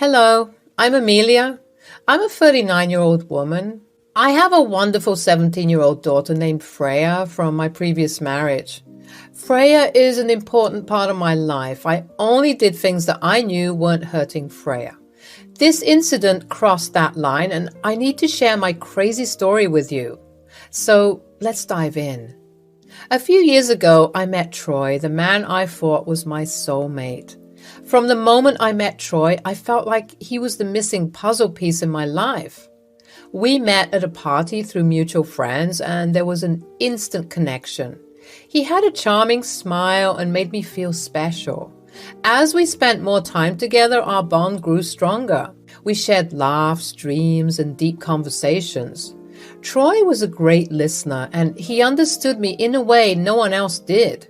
Hello, I'm Amelia. I'm a 39-year-old woman. I have a wonderful 17-year-old daughter named Freya from my previous marriage. Freya is an important part of my life. I only did things that I knew weren't hurting Freya. This incident crossed that line, and I need to share my crazy story with you. So let's dive in. A few years ago, I met Troy, the man I thought was my soulmate. From the moment I met Troy, I felt like he was the missing puzzle piece in my life. We met at a party through mutual friends, and there was an instant connection. He had a charming smile and made me feel special. As we spent more time together, our bond grew stronger. We shared laughs, dreams, and deep conversations. Troy was a great listener, and he understood me in a way no one else did.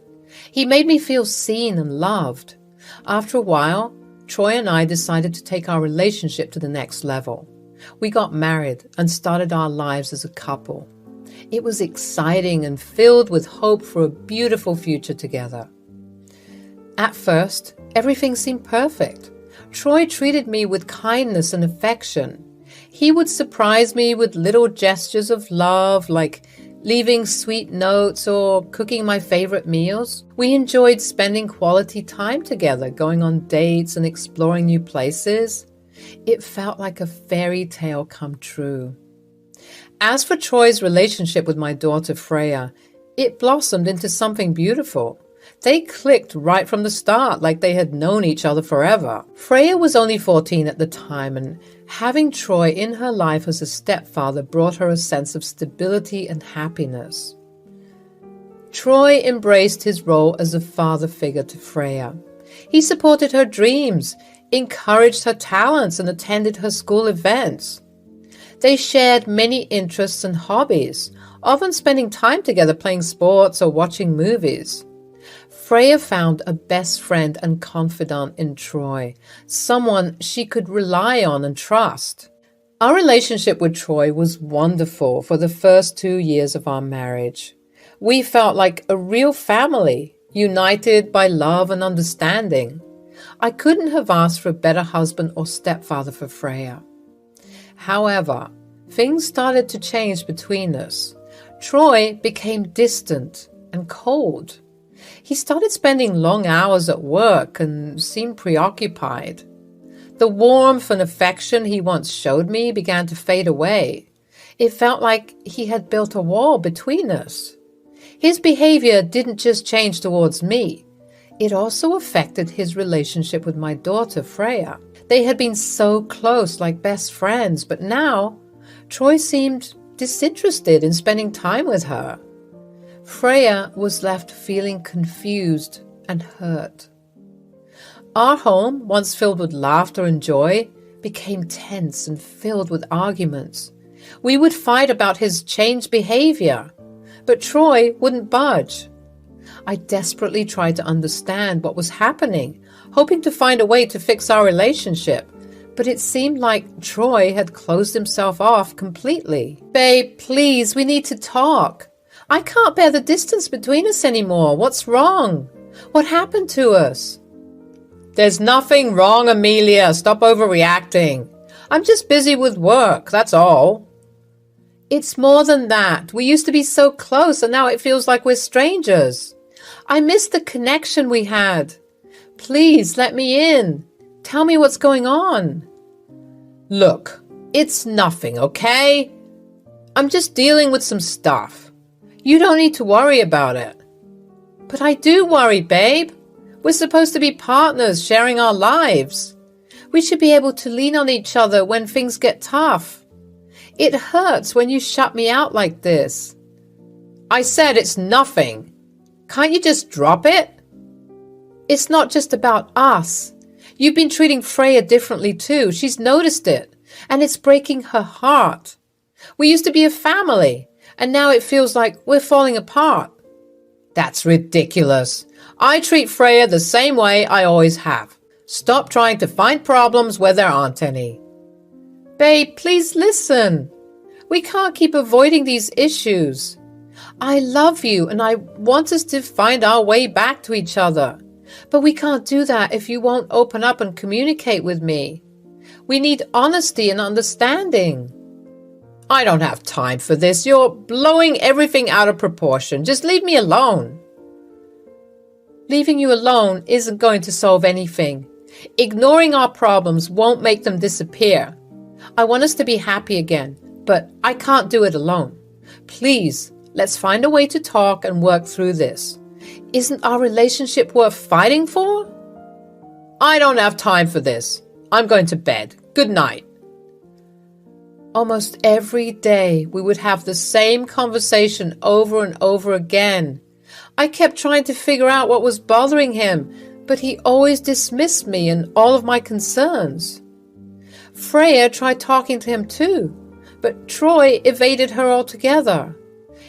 He made me feel seen and loved. After a while, Troy and I decided to take our relationship to the next level. We got married and started our lives as a couple. It was exciting and filled with hope for a beautiful future together. At first, everything seemed perfect. Troy treated me with kindness and affection. He would surprise me with little gestures of love, like leaving sweet notes or cooking my favorite meals. We enjoyed spending quality time together, going on dates and exploring new places. It felt like a fairy tale come true. As for Troy's relationship with my daughter Freya, it blossomed into something beautiful. They clicked right from the start, like they had known each other forever. Freya was only 14 at the time, and having Troy in her life as a stepfather brought her a sense of stability and happiness. Troy embraced his role as a father figure to Freya. He supported her dreams, encouraged her talents, and attended her school events. They shared many interests and hobbies, often spending time together playing sports or watching movies. Freya found a best friend and confidant in Troy, someone she could rely on and trust. Our relationship with Troy was wonderful for the first 2 years of our marriage. We felt like a real family, united by love and understanding. I couldn't have asked for a better husband or stepfather for Freya. However, things started to change between us. Troy became distant and cold. He started spending long hours at work and seemed preoccupied. The warmth and affection he once showed me began to fade away. It felt like he had built a wall between us. His behavior didn't just change towards me. It also affected his relationship with my daughter, Freya. They had been so close, like best friends, but now Troy seemed disinterested in spending time with her. Freya was left feeling confused and hurt. Our home, once filled with laughter and joy, became tense and filled with arguments. We would fight about his changed behavior, but Troy wouldn't budge. I desperately tried to understand what was happening, hoping to find a way to fix our relationship, but it seemed like Troy had closed himself off completely. "Babe, please, we need to talk. I can't bear the distance between us anymore. What's wrong? What happened to us?" "There's nothing wrong, Amelia. Stop overreacting. I'm just busy with work, that's all." "It's more than that. We used to be so close, and now it feels like we're strangers. I miss the connection we had. Please let me in. Tell me what's going on." "Look, it's nothing, okay? I'm just dealing with some stuff. You don't need to worry about it." "But I do worry, babe. We're supposed to be partners, sharing our lives. We should be able to lean on each other when things get tough. It hurts when you shut me out like this." "I said it's nothing. Can't you just drop it?" "It's not just about us. You've been treating Freya differently too. She's noticed it, and it's breaking her heart. We used to be a family, and now it feels like we're falling apart." "That's ridiculous. I treat Freya the same way I always have. Stop trying to find problems where there aren't any." "Babe, please listen. We can't keep avoiding these issues. I love you, and I want us to find our way back to each other. But we can't do that if you won't open up and communicate with me. We need honesty and understanding. I don't have time for this. You're blowing everything out of proportion. Just leave me alone. Leaving you alone isn't going to solve anything. Ignoring our problems won't make them disappear. I want us to be happy again, but I can't do it alone. Please, let's find a way to talk and work through this. Isn't our relationship worth fighting for? I don't have time for this. I'm going to bed. Good night. Almost every day we would have the same conversation over and over again. I kept trying to figure out what was bothering him, but he always dismissed me and all of my concerns. Freya tried talking to him too, but Troy evaded her altogether.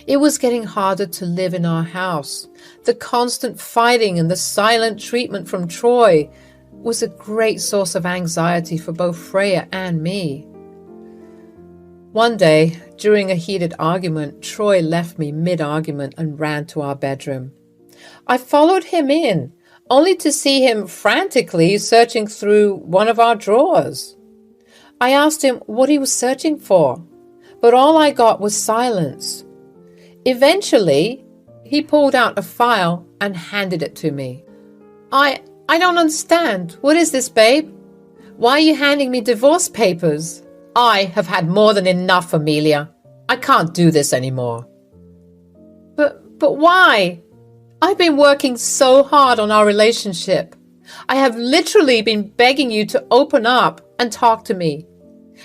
It was getting harder to live in our house. The constant fighting and the silent treatment from Troy was a great source of anxiety for both Freya and me. One day, during a heated argument, Troy left me mid-argument and ran to our bedroom. I followed him in, only to see him frantically searching through one of our drawers. I asked him what he was searching for, but all I got was silence. Eventually, he pulled out a file and handed it to me. I don't understand. What is this, babe? Why are you handing me divorce papers? I have had more than enough, Amelia. I can't do this anymore. But why? I've been working so hard on our relationship. I have literally been begging you to open up and talk to me.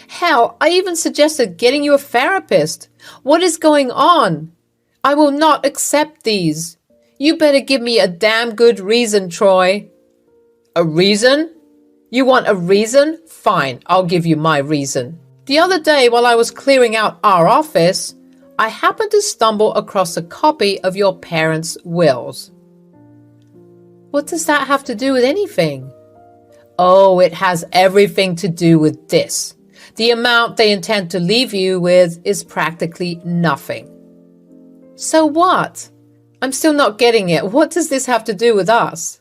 Hell, I even suggested getting you a therapist. What is going on? I will not accept these. You better give me a damn good reason, Troy. A reason? You want a reason? Fine, I'll give you my reason. The other day, while I was clearing out our office, I happened to stumble across a copy of your parents' wills. What does that have to do with anything? Oh, it has everything to do with this. The amount they intend to leave you with is practically nothing. So what? I'm still not getting it. What does this have to do with us?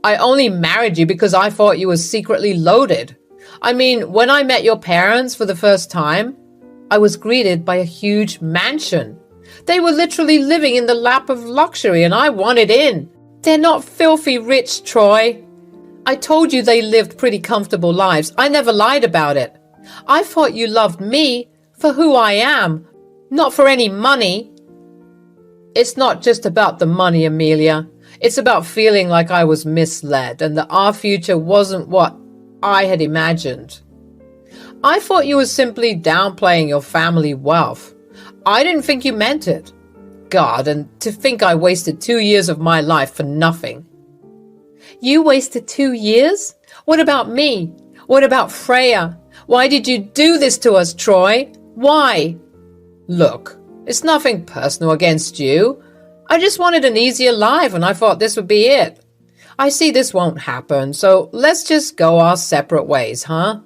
I only married you because I thought you were secretly loaded. I mean, when I met your parents for the first time, I was greeted by a huge mansion. They were literally living in the lap of luxury and I wanted in. They're not filthy rich, Troy. I told you they lived pretty comfortable lives. I never lied about it. I thought you loved me for who I am, not for any money. It's not just about the money, Amelia. It's about feeling like I was misled and that our future wasn't what I had imagined. I thought you were simply downplaying your family wealth. I didn't think you meant it. God, and to think I wasted 2 years of my life for nothing. You wasted 2 years? What about me? What about Freya? Why did you do this to us, Troy? Why? Look, it's nothing personal against you. I just wanted an easier life and I thought this would be it. I see this won't happen, so let's just go our separate ways, huh?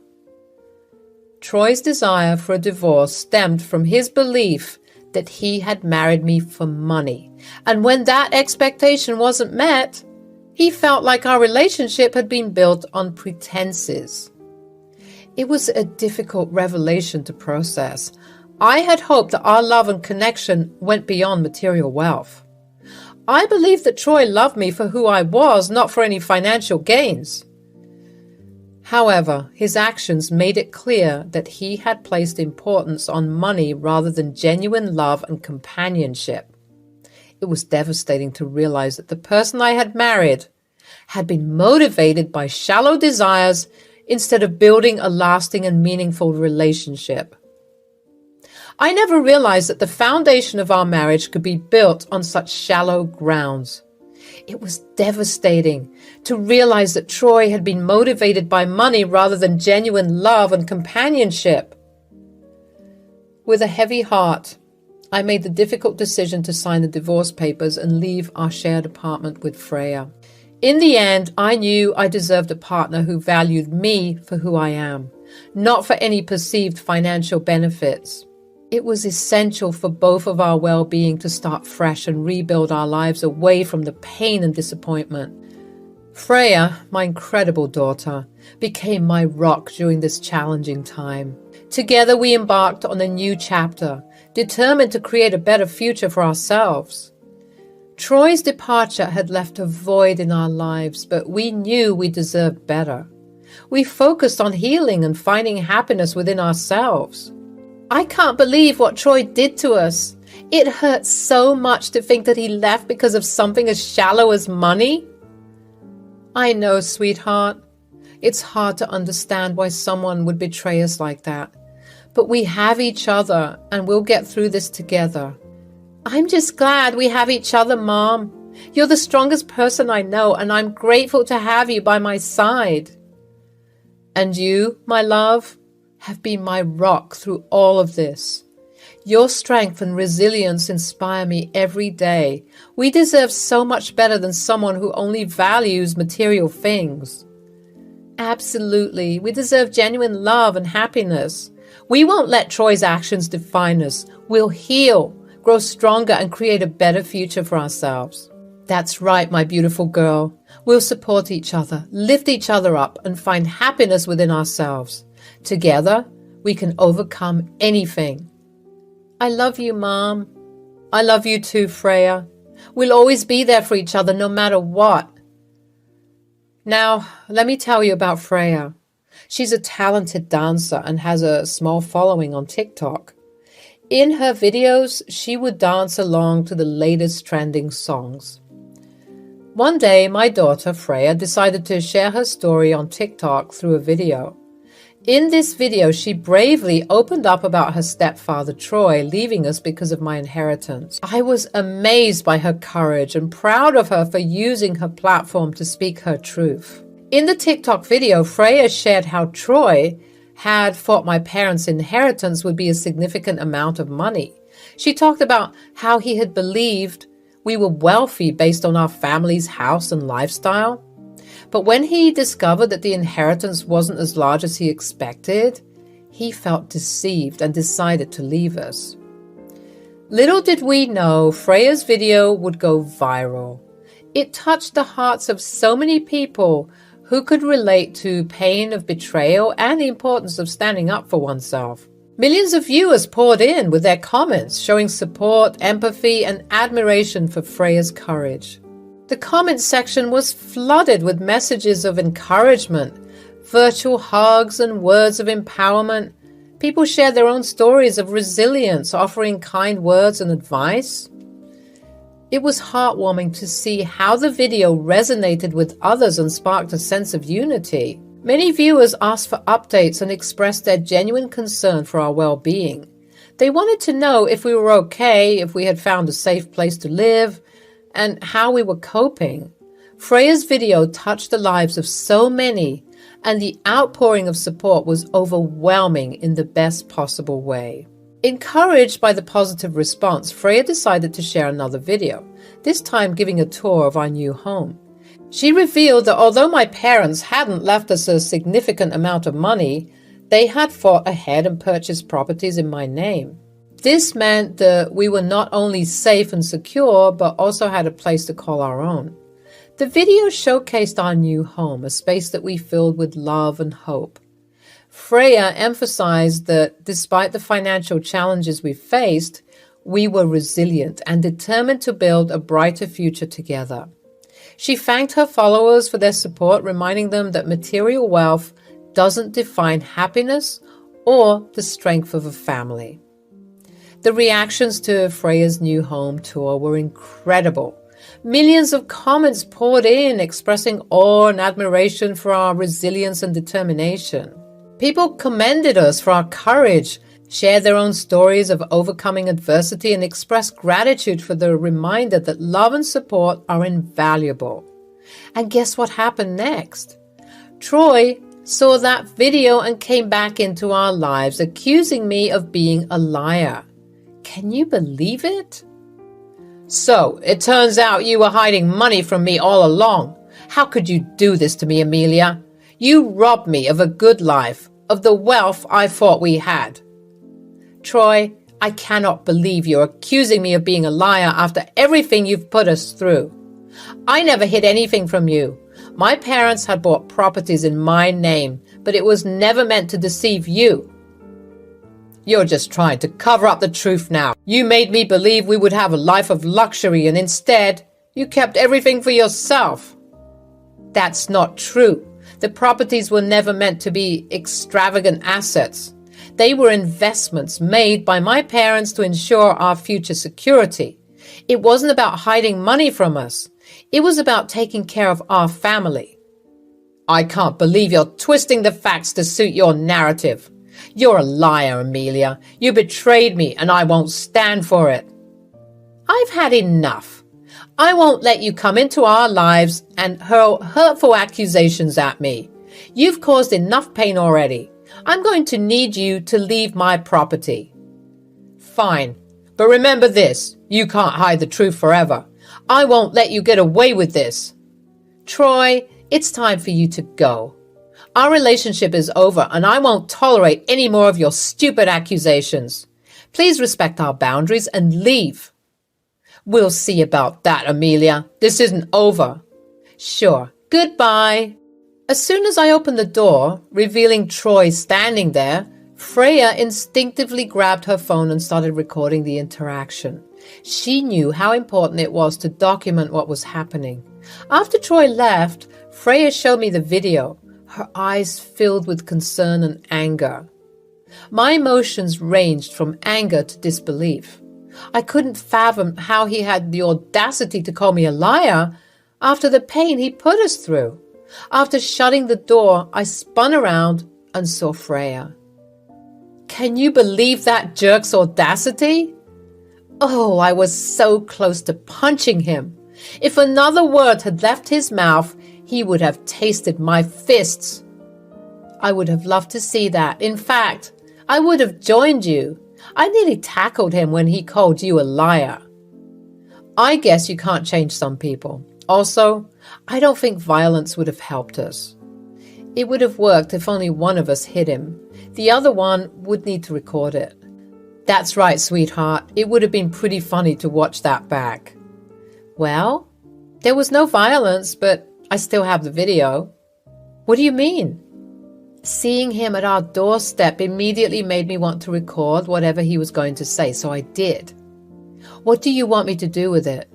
Troy's desire for a divorce stemmed from his belief that he had married me for money. And when that expectation wasn't met, he felt like our relationship had been built on pretenses. It was a difficult revelation to process. I had hoped that our love and connection went beyond material wealth. I believed that Troy loved me for who I was, not for any financial gains. However, his actions made it clear that he had placed importance on money rather than genuine love and companionship. It was devastating to realize that the person I had married had been motivated by shallow desires instead of building a lasting and meaningful relationship. I never realized that the foundation of our marriage could be built on such shallow grounds. It was devastating to realize that Troy had been motivated by money rather than genuine love and companionship. With a heavy heart, I made the difficult decision to sign the divorce papers and leave our shared apartment with Freya. In the end, I knew I deserved a partner who valued me for who I am, not for any perceived financial benefits. It was essential for both of our well-being to start fresh and rebuild our lives away from the pain and disappointment. Freya, my incredible daughter, became my rock during this challenging time. Together we embarked on a new chapter, determined to create a better future for ourselves. Troy's departure had left a void in our lives, but we knew we deserved better. We focused on healing and finding happiness within ourselves. I can't believe what Troy did to us. It hurts so much to think that he left because of something as shallow as money. I know, sweetheart. It's hard to understand why someone would betray us like that. But we have each other, and we'll get through this together. I'm just glad we have each other, Mom. You're the strongest person I know, and I'm grateful to have you by my side. And you, my love, have been my rock through all of this. Your strength and resilience inspire me every day. We deserve so much better than someone who only values material things. Absolutely, we deserve genuine love and happiness. We won't let Troy's actions define us. We'll heal, grow stronger, and create a better future for ourselves. That's right, my beautiful girl. We'll support each other, lift each other up, and find happiness within ourselves. Together, we can overcome anything. I love you, Mom. I love you too, Freya. We'll always be there for each other no matter what. Now, let me tell you about Freya. She's a talented dancer and has a small following on TikTok. In her videos, she would dance along to the latest trending songs. One day, my daughter, Freya, decided to share her story on TikTok through a video. In this video, she bravely opened up about her stepfather, Troy, leaving us because of my inheritance. I was amazed by her courage and proud of her for using her platform to speak her truth. In the TikTok video, Freya shared how Troy had thought my parents' inheritance would be a significant amount of money. She talked about how he had believed we were wealthy based on our family's house and lifestyle. But when he discovered that the inheritance wasn't as large as he expected, he felt deceived and decided to leave us. Little did we know Freya's video would go viral. It touched the hearts of so many people who could relate to pain of betrayal and the importance of standing up for oneself. Millions of viewers poured in with their comments, showing support, empathy, and admiration for Freya's courage. The comment section was flooded with messages of encouragement, virtual hugs, and words of empowerment. People shared their own stories of resilience, offering kind words and advice. It was heartwarming to see how the video resonated with others and sparked a sense of unity. Many viewers asked for updates and expressed their genuine concern for our well-being. They wanted to know if we were okay, if we had found a safe place to live, and how we were coping. Freya's video touched the lives of so many, and the outpouring of support was overwhelming in the best possible way. Encouraged by the positive response, Freya decided to share another video, this time giving a tour of our new home. She revealed that although my parents hadn't left us a significant amount of money, they had fought ahead and purchased properties in my name. This meant that we were not only safe and secure, but also had a place to call our own. The video showcased our new home, a space that we filled with love and hope. Freya emphasized that despite the financial challenges we faced, we were resilient and determined to build a brighter future together. She thanked her followers for their support, reminding them that material wealth doesn't define happiness or the strength of a family. The reactions to Freya's new home tour were incredible. Millions of comments poured in, expressing awe and admiration for our resilience and determination. People commended us for our courage, shared their own stories of overcoming adversity, and expressed gratitude for the reminder that love and support are invaluable. And guess what happened next? Troy saw that video and came back into our lives, accusing me of being a liar. Can you believe it? So, it turns out you were hiding money from me all along. How could you do this to me, Amelia? You robbed me of a good life, of the wealth I thought we had. Troy, I cannot believe you're accusing me of being a liar after everything you've put us through. I never hid anything from you. My parents had bought properties in my name, but it was never meant to deceive you. You're just trying to cover up the truth now. You made me believe we would have a life of luxury, and instead, you kept everything for yourself. That's not true. The properties were never meant to be extravagant assets. They were investments made by my parents to ensure our future security. It wasn't about hiding money from us. It was about taking care of our family. I can't believe you're twisting the facts to suit your narrative. You're a liar, Amelia. You betrayed me, and I won't stand for it. I've had enough. I won't let you come into our lives and hurl hurtful accusations at me. You've caused enough pain already. I'm going to need you to leave my property. Fine, but remember this. You can't hide the truth forever. I won't let you get away with this. Troy, it's time for you to go. Our relationship is over, and I won't tolerate any more of your stupid accusations. Please respect our boundaries and leave. We'll see about that, Amelia. This isn't over. Sure. Goodbye. As soon as I opened the door, revealing Troy standing there, Freya instinctively grabbed her phone and started recording the interaction. She knew how important it was to document what was happening. After Troy left, Freya showed me the video, her eyes filled with concern and anger. My emotions ranged from anger to disbelief. I couldn't fathom how he had the audacity to call me a liar after the pain he put us through. After shutting the door, I spun around and saw Freya. Can you believe that jerk's audacity? Oh, I was so close to punching him. If another word had left his mouth, he would have tasted my fists. I would have loved to see that. In fact, I would have joined you. I nearly tackled him when he called you a liar. I guess you can't change some people. Also, I don't think violence would have helped us. It would have worked if only one of us hit him. The other one would need to record it. That's right, sweetheart. It would have been pretty funny to watch that back. Well, there was no violence, but I still have the video. What do you mean? Seeing him at our doorstep immediately made me want to record whatever he was going to say, so I did. What do you want me to do with it?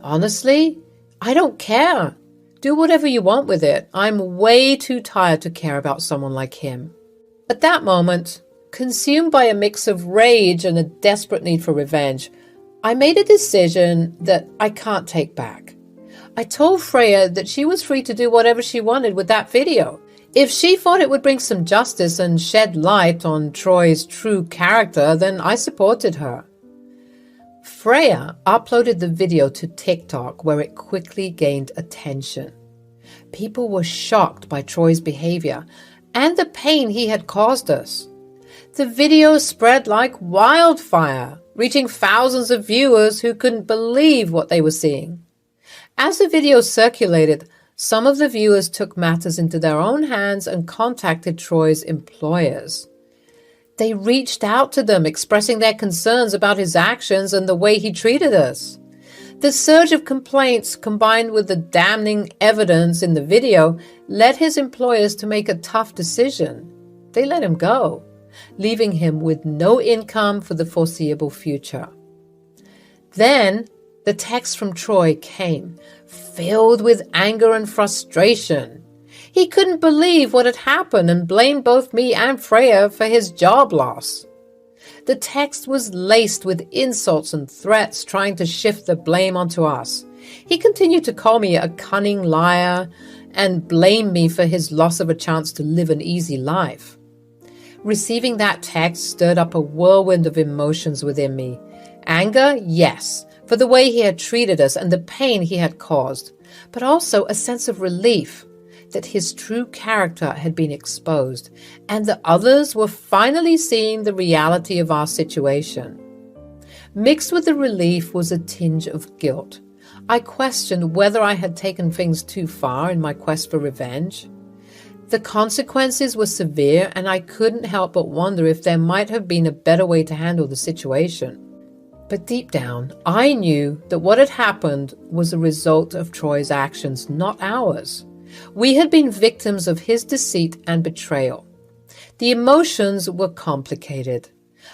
Honestly, I don't care. Do whatever you want with it. I'm way too tired to care about someone like him. At that moment, consumed by a mix of rage and a desperate need for revenge, I made a decision that I can't take back. I told Freya that she was free to do whatever she wanted with that video. If she thought it would bring some justice and shed light on Troy's true character, then I supported her. Freya uploaded the video to TikTok, where it quickly gained attention. People were shocked by Troy's behavior and the pain he had caused us. The video spread like wildfire, reaching thousands of viewers who couldn't believe what they were seeing. As the video circulated, some of the viewers took matters into their own hands and contacted Troy's employers. They reached out to them, expressing their concerns about his actions and the way he treated us. The surge of complaints, combined with the damning evidence in the video, led his employers to make a tough decision. They let him go, leaving him with no income for the foreseeable future. Then, the text from Troy came, filled with anger and frustration. He couldn't believe what had happened and blamed both me and Freya for his job loss. The text was laced with insults and threats, trying to shift the blame onto us. He continued to call me a cunning liar and blame me for his loss of a chance to live an easy life. Receiving that text stirred up a whirlwind of emotions within me. Anger, yes, for the way he had treated us and the pain he had caused, but also a sense of relief that his true character had been exposed, and that others were finally seeing the reality of our situation. Mixed with the relief was a tinge of guilt. I questioned whether I had taken things too far in my quest for revenge. The consequences were severe, and I couldn't help but wonder if there might have been a better way to handle the situation. But deep down, I knew that what had happened was a result of Troy's actions, not ours. We had been victims of his deceit and betrayal. The emotions were complicated,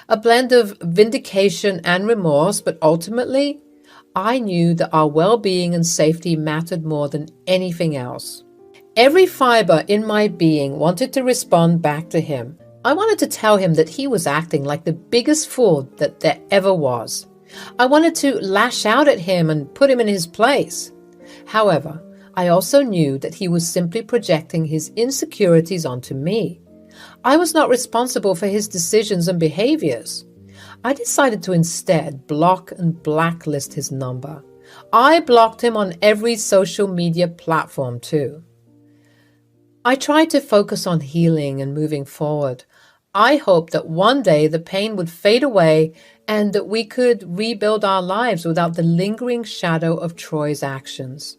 a blend of vindication and remorse, but ultimately, I knew that our well-being and safety mattered more than anything else. Every fiber in my being wanted to respond back to him. I wanted to tell him that he was acting like the biggest fool that there ever was. I wanted to lash out at him and put him in his place. However, I also knew that he was simply projecting his insecurities onto me. I was not responsible for his decisions and behaviors. I decided to instead block and blacklist his number. I blocked him on every social media platform too. I tried to focus on healing and moving forward. I hoped that one day the pain would fade away and that we could rebuild our lives without the lingering shadow of Troy's actions.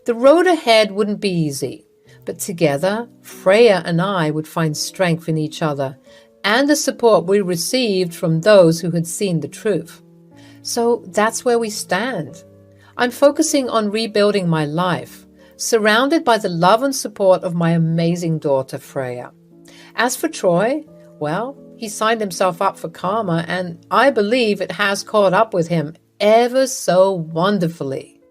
The road ahead wouldn't be easy, but together, Freya and I would find strength in each other and the support we received from those who had seen the truth. So that's where we stand. I'm focusing on rebuilding my life, surrounded by the love and support of my amazing daughter, Freya. As for Troy, well, he signed himself up for karma, and I believe it has caught up with him ever so wonderfully.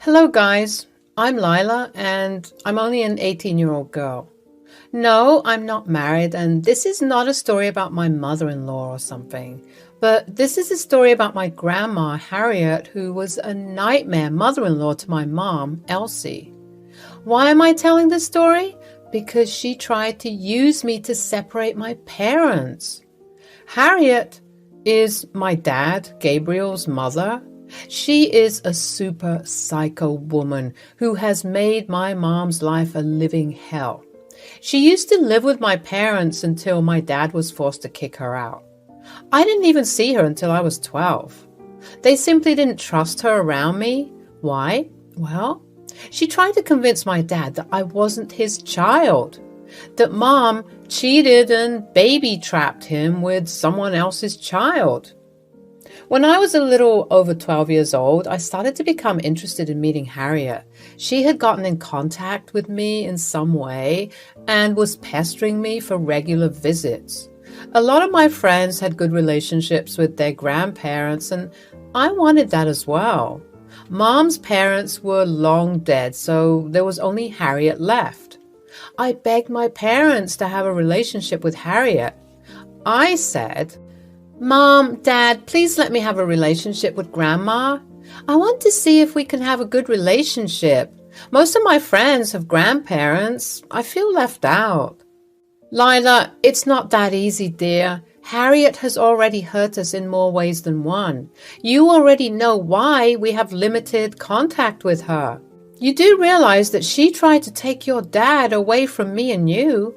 Hello guys, I'm Lila and I'm only an 18-year-old girl. No, I'm not married, and this is not a story about my mother-in-law or something, but this is a story about my grandma, Harriet, who was a nightmare mother-in-law to my mom, Elsie. Why am I telling this story? Because she tried to use me to separate my parents. Harriet is my dad, Gabriel's mother. She is a super psycho woman who has made my mom's life a living hell. She used to live with my parents until my dad was forced to kick her out. I didn't even see her until I was 12. They simply didn't trust her around me. Why? Well, she tried to convince my dad that I wasn't his child, that mom cheated and baby-trapped him with someone else's child. When I was a little over 12 years old, I started to become interested in meeting Harriet. She had gotten in contact with me in some way and was pestering me for regular visits. A lot of my friends had good relationships with their grandparents, and I wanted that as well. Mom's parents were long dead, so there was only Harriet left. I begged my parents to have a relationship with Harriet. I said, "Mom, Dad, please let me have a relationship with Grandma. I want to see if we can have a good relationship. Most of my friends have grandparents. I feel left out." "Lila, it's not that easy, dear. Harriet has already hurt us in more ways than one. You already know why we have limited contact with her. You do realize that she tried to take your dad away from me and you."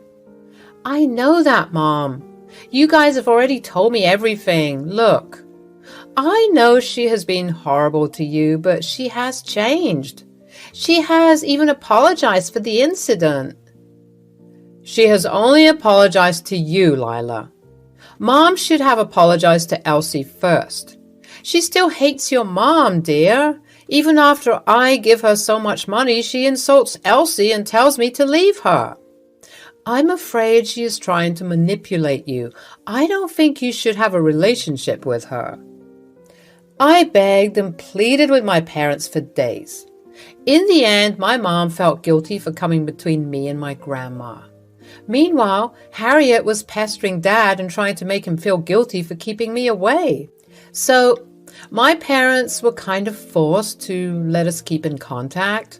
"I know that, Mom. You guys have already told me everything. Look, I know she has been horrible to you, but she has changed. She has even apologized for the incident." "She has only apologized to you, Lila. Mom should have apologized to Elsie first. She still hates your mom, dear. Even after I give her so much money, she insults Elsie and tells me to leave her. I'm afraid she is trying to manipulate you. I don't think you should have a relationship with her." I begged and pleaded with my parents for days. In the end, my mom felt guilty for coming between me and my grandma. Meanwhile, Harriet was pestering Dad and trying to make him feel guilty for keeping me away. So my parents were kind of forced to let us keep in contact.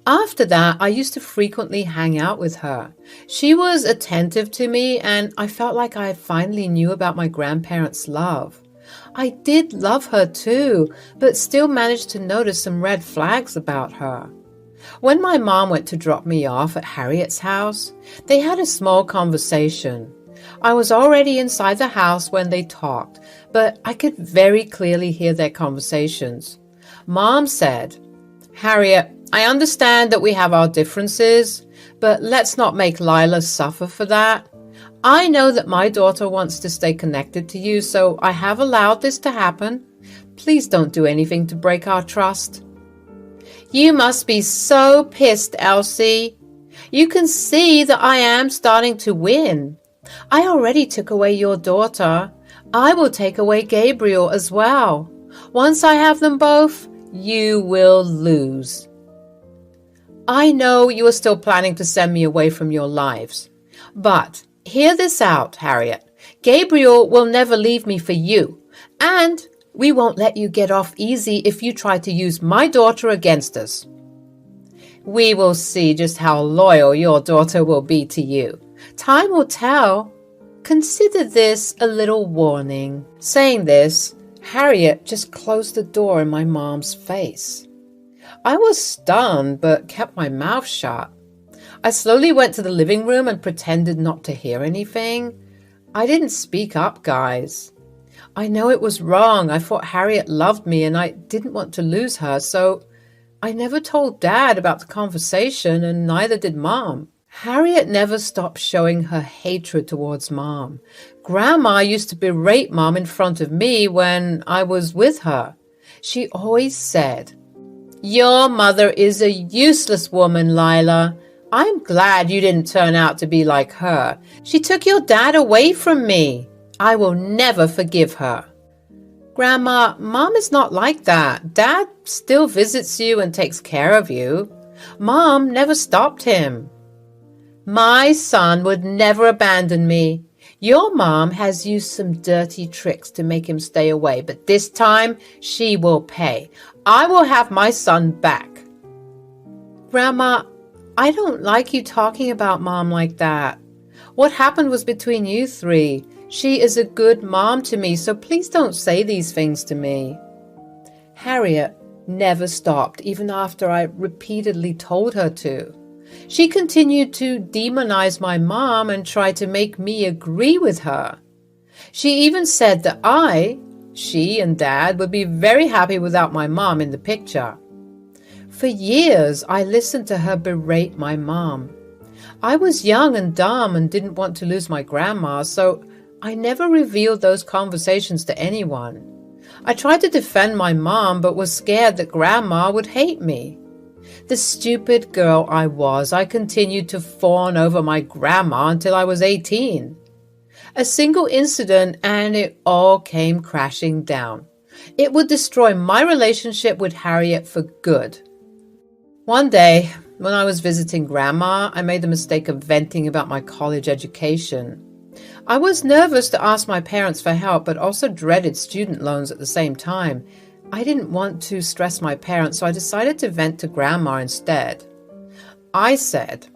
After that, I used to frequently hang out with her. She was attentive to me, and I felt like I finally knew about my grandparents' love. I did love her too, but still managed to notice some red flags about her. When my mom went to drop me off at Harriet's house, they had a small conversation. I was already inside the house when they talked, but I could very clearly hear their conversations. Mom said, "Harriet, I understand that we have our differences, but let's not make Lila suffer for that. I know that my daughter wants to stay connected to you, so I have allowed this to happen. Please don't do anything to break our trust." "You must be so pissed, Elsie. You can see that I am starting to win. I already took away your daughter. I will take away Gabriel as well. Once I have them both, you will lose. I know you are still planning to send me away from your lives. But hear this out, Harriet. Gabriel will never leave me for you. And we won't let you get off easy if you try to use my daughter against us. We will see just how loyal your daughter will be to you. Time will tell. Consider this a little warning." Saying this, Harriet just closed the door in my mom's face. I was stunned, but kept my mouth shut. I slowly went to the living room and pretended not to hear anything. I didn't speak up, guys. I know it was wrong. I thought Harriet loved me and I didn't want to lose her, so I never told Dad about the conversation, and neither did Mom. Harriet never stopped showing her hatred towards Mom. Grandma used to berate Mom in front of me when I was with her. She always said, "Your mother is a useless woman, Lila. I'm glad you didn't turn out to be like her. She took your dad away from me. I will never forgive her." "Grandma, Mom is not like that. Dad still visits you and takes care of you. Mom never stopped him." "My son would never abandon me. Your mom has used some dirty tricks to make him stay away, but this time she will pay. I will have my son back." "Grandma, I don't like you talking about Mom like that. What happened was between you three. She is a good mom to me, so please don't say these things to me." Harriet never stopped, even after I repeatedly told her to. She continued to demonize my mom and try to make me agree with her. She even said that she and Dad would be very happy without my mom in the picture. For years, I listened to her berate my mom. I was young and dumb and didn't want to lose my grandma, so I never revealed those conversations to anyone. I tried to defend my mom, but was scared that Grandma would hate me. The stupid girl I was, I continued to fawn over my grandma until I was 18. A single incident and it all came crashing down. It would destroy my relationship with Harriet for good. One day, when I was visiting Grandma, I made the mistake of venting about my college education. I was nervous to ask my parents for help, but also dreaded student loans at the same time. I didn't want to stress my parents, so I decided to vent to Grandma instead. I said,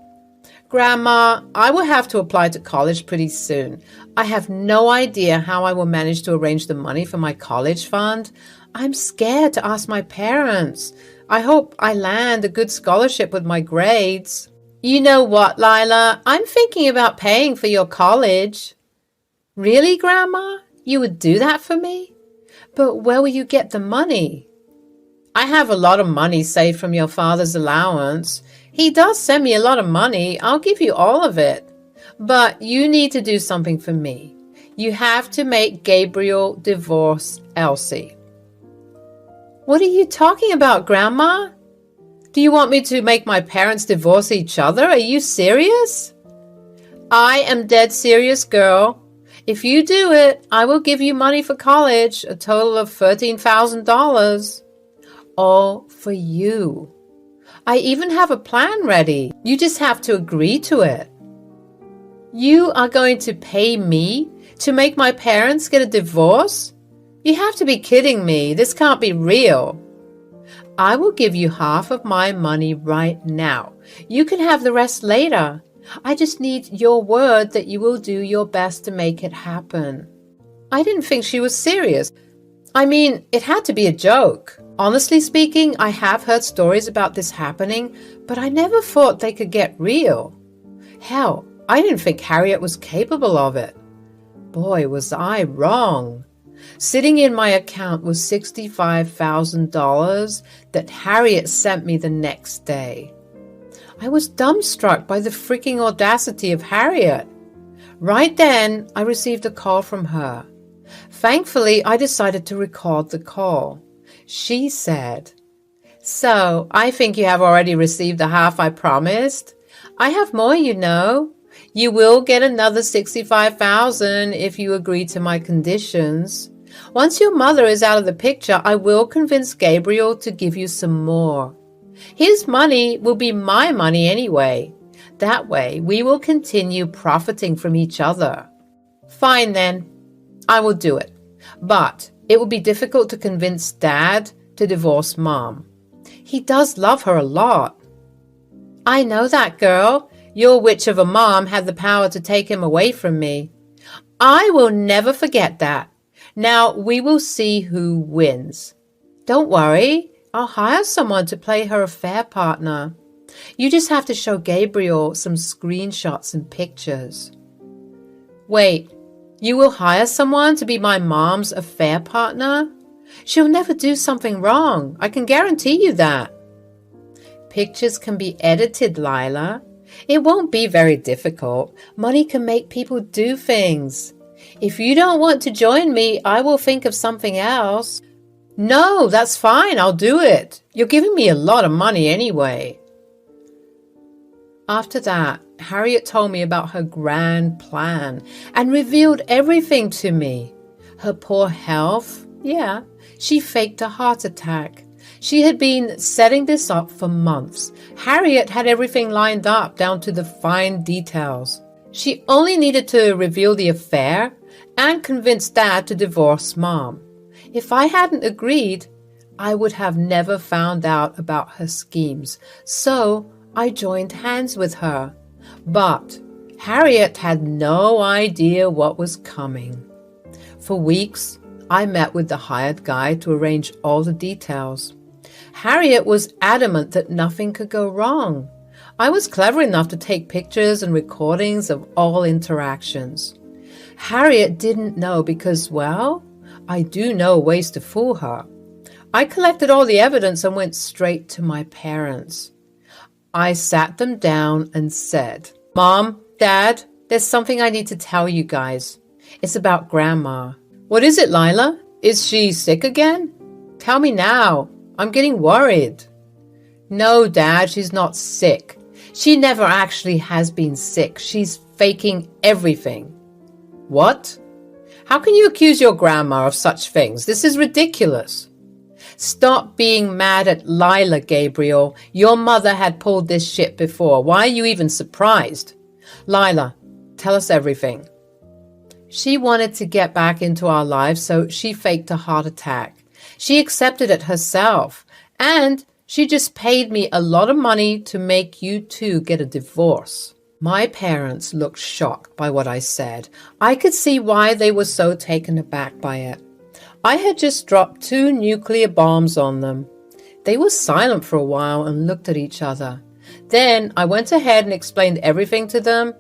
"Grandma, I will have to apply to college pretty soon. I have no idea how I will manage to arrange the money for my college fund. I'm scared to ask my parents. I hope I land a good scholarship with my grades." "You know what, Lila? I'm thinking about paying for your college." "Really, Grandma? You would do that for me? But where will you get the money?" "I have a lot of money saved from your father's allowance. He does send me a lot of money. I'll give you all of it. But you need to do something for me. You have to make Gabriel divorce Elsie." "What are you talking about, Grandma? Do you want me to make my parents divorce each other? Are you serious?" "I am dead serious, girl. If you do it, I will give you money for college, a total of $13,000. All for you. I even have a plan ready. You just have to agree to it." "You are going to pay me to make my parents get a divorce? You have to be kidding me. This can't be real." "I will give you half of my money right now. You can have the rest later. I just need your word that you will do your best to make it happen." I didn't think she was serious. I mean, it had to be a joke. Honestly speaking, I have heard stories about this happening, but I never thought they could get real. Hell, I didn't think Harriet was capable of it. Boy, was I wrong. Sitting in my account was $65,000 that Harriet sent me the next day. I was dumbstruck by the freaking audacity of Harriet. Right then, I received a call from her. Thankfully, I decided to record the call. She said, "So, I think you have already received the half I promised. I have more, you know. You will get another 65,000 if you agree to my conditions. Once your mother is out of the picture, I will convince Gabriel to give you some more. His money will be my money anyway. That way, we will continue profiting from each other." Fine then, I will do it. But it will be difficult to convince Dad to divorce Mom. He does love her a lot. I know that, girl. Your witch of a mom had the power to take him away from me. I will never forget that. Now we will see who wins. Don't worry, I'll hire someone to play her affair partner. You just have to show Gabriel some screenshots and pictures. Wait, you will hire someone to be my mom's affair partner? She'll never do something wrong. I can guarantee you that. Pictures can be edited, Lila. It won't be very difficult. Money can make people do things. If you don't want to join me, I will think of something else. No, that's fine. I'll do it. You're giving me a lot of money anyway. After that, Harriet told me about her grand plan and revealed everything to me. Her poor health. Yeah, she faked a heart attack. She had been setting this up for months. Harriet had everything lined up down to the fine details. She only needed to reveal the affair and convince Dad to divorce Mom. If I hadn't agreed, I would have never found out about her schemes. So I joined hands with her. But Harriet had no idea what was coming. For weeks, I met with the hired guy to arrange all the details. Harriet was adamant that nothing could go wrong. I was clever enough to take pictures and recordings of all interactions. Harriet didn't know because, well, I do know ways to fool her. I collected all the evidence and went straight to my parents. I sat them down and said, "Mom, Dad, there's something I need to tell you guys. It's about Grandma." "What is it, Lila? Is she sick again? Tell me now. I'm getting worried." "No, Dad, she's not sick. She never actually has been sick. She's faking everything." "What? How can you accuse your grandma of such things? This is ridiculous." "Stop being mad at Lila, Gabriel. Your mother had pulled this shit before. Why are you even surprised? Lila, tell us everything." "She wanted to get back into our lives, so she faked a heart attack. She accepted it herself, and she just paid me a lot of money to make you two get a divorce." My parents looked shocked by what I said. I could see why they were so taken aback by it. I had just dropped 2 nuclear bombs on them. They were silent for a while and looked at each other. Then I went ahead and explained everything to them.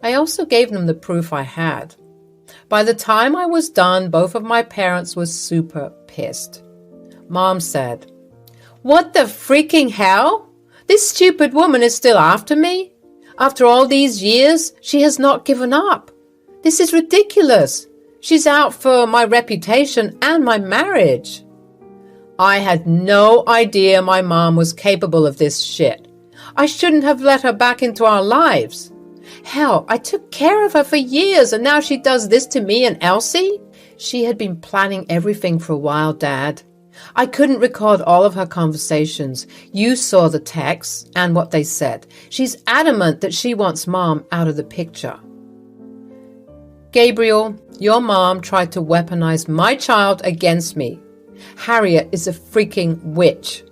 I also gave them the proof I had. By the time I was done, both of my parents were super pissed. Mom said, "What the freaking hell? This stupid woman is still after me? After all these years, she has not given up. This is ridiculous. She's out for my reputation and my marriage." I had no idea my mom was capable of this shit. I shouldn't have let her back into our lives. Hell, I took care of her for years, and now she does this to me and Elsie? She had been planning everything for a while, Dad. I couldn't record all of her conversations. You saw the texts and what they said. She's adamant that she wants Mom out of the picture. Gabriel, your mom tried to weaponize my child against me. Harriet is a freaking witch.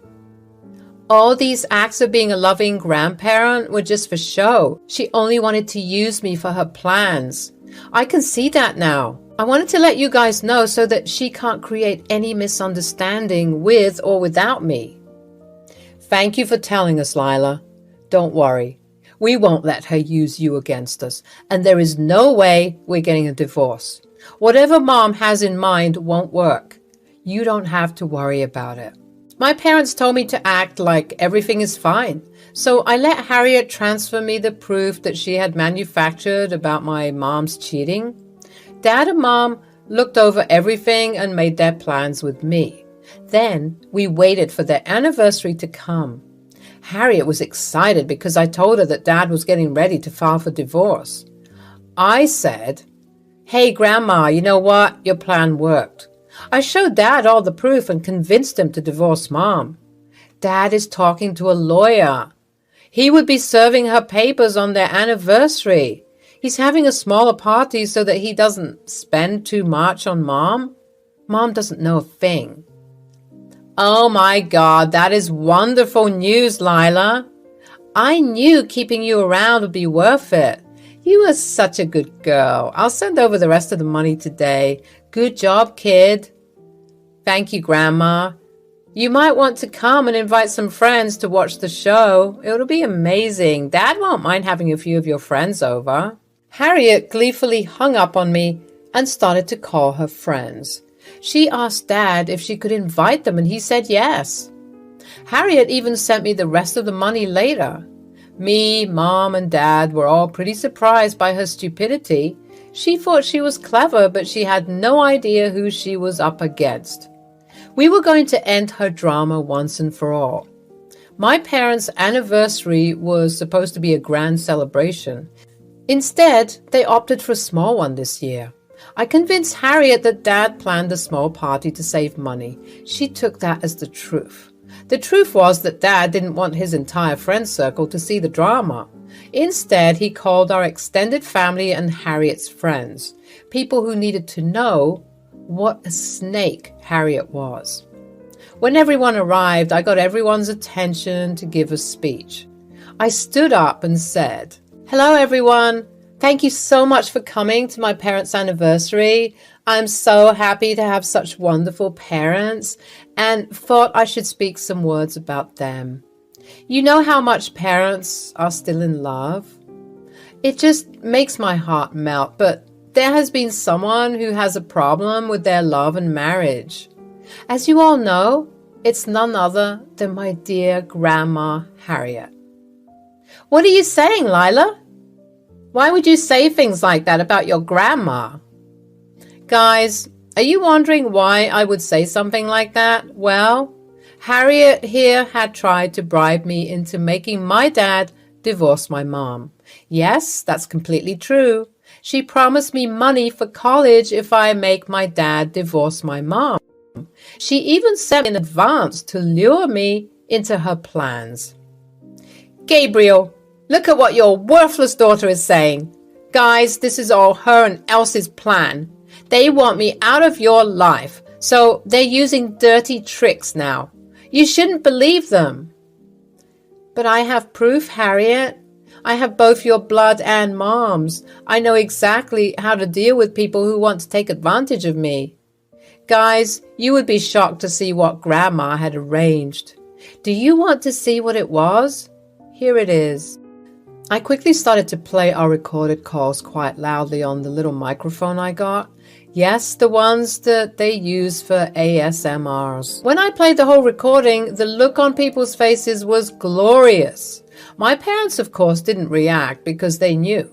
All these acts of being a loving grandparent were just for show. She only wanted to use me for her plans. I can see that now. I wanted to let you guys know so that she can't create any misunderstanding with or without me. Thank you for telling us, Lila. Don't worry. We won't let her use you against us, and there is no way we're getting a divorce. Whatever Mom has in mind won't work. You don't have to worry about it. My parents told me to act like everything is fine, so I let Harriet transfer me the proof that she had manufactured about my mom's cheating. Dad and Mom looked over everything and made their plans with me. Then we waited for their anniversary to come. Harriet was excited because I told her that Dad was getting ready to file for divorce. I said, "Hey, Grandma, you know what? Your plan worked. I showed Dad all the proof and convinced him to divorce Mom. Dad is talking to a lawyer. He would be serving her papers on their anniversary. He's having a smaller party so that he doesn't spend too much on Mom. Mom doesn't know a thing." Oh my God, that is wonderful news, Lila. I knew keeping you around would be worth it. You are such a good girl. I'll send over the rest of the money today. Good job, kid. Thank you, Grandma. You might want to come and invite some friends to watch the show. It'll be amazing. Dad won't mind having a few of your friends over. Harriet gleefully hung up on me and started to call her friends. She asked Dad if she could invite them, and he said yes. Harriet even sent me the rest of the money later. Me, Mom, and Dad were all pretty surprised by her stupidity. She thought she was clever, but she had no idea who she was up against. We were going to end her drama once and for all. My parents' anniversary was supposed to be a grand celebration. Instead, they opted for a small one this year. I convinced Harriet that Dad planned a small party to save money. She took that as the truth. The truth was that Dad didn't want his entire friend circle to see the drama. Instead, he called our extended family and Harriet's friends, people who needed to know what a snake Harriet was. When everyone arrived, I got everyone's attention to give a speech. I stood up and said, "Hello, everyone. Thank you so much for coming to my parents' anniversary. I'm so happy to have such wonderful parents and thought I should speak some words about them. You know how much parents are still in love? It just makes my heart melt, but there has been someone who has a problem with their love and marriage. As you all know, it's none other than my dear Grandma Harriet." "What are you saying, Lila? Why would you say things like that about your grandma?" Guys, are you wondering why I would say something like that? Well, Harriet here had tried to bribe me into making my dad divorce my mom. Yes, that's completely true. She promised me money for college if I make my dad divorce my mom. She even sent me in advance to lure me into her plans. "Gabriel, look at what your worthless daughter is saying. Guys, this is all her and Elsie's plan. They want me out of your life, so they're using dirty tricks now. You shouldn't believe them." "But I have proof, Harriet. I have both your blood and Mom's. I know exactly how to deal with people who want to take advantage of me." Guys, you would be shocked to see what Grandma had arranged. Do you want to see what it was? Here it is. I quickly started to play our recorded calls quite loudly on the little microphone I got. Yes, the ones that they use for ASMRs. When I played the whole recording, the look on people's faces was glorious. My parents, of course, didn't react because they knew.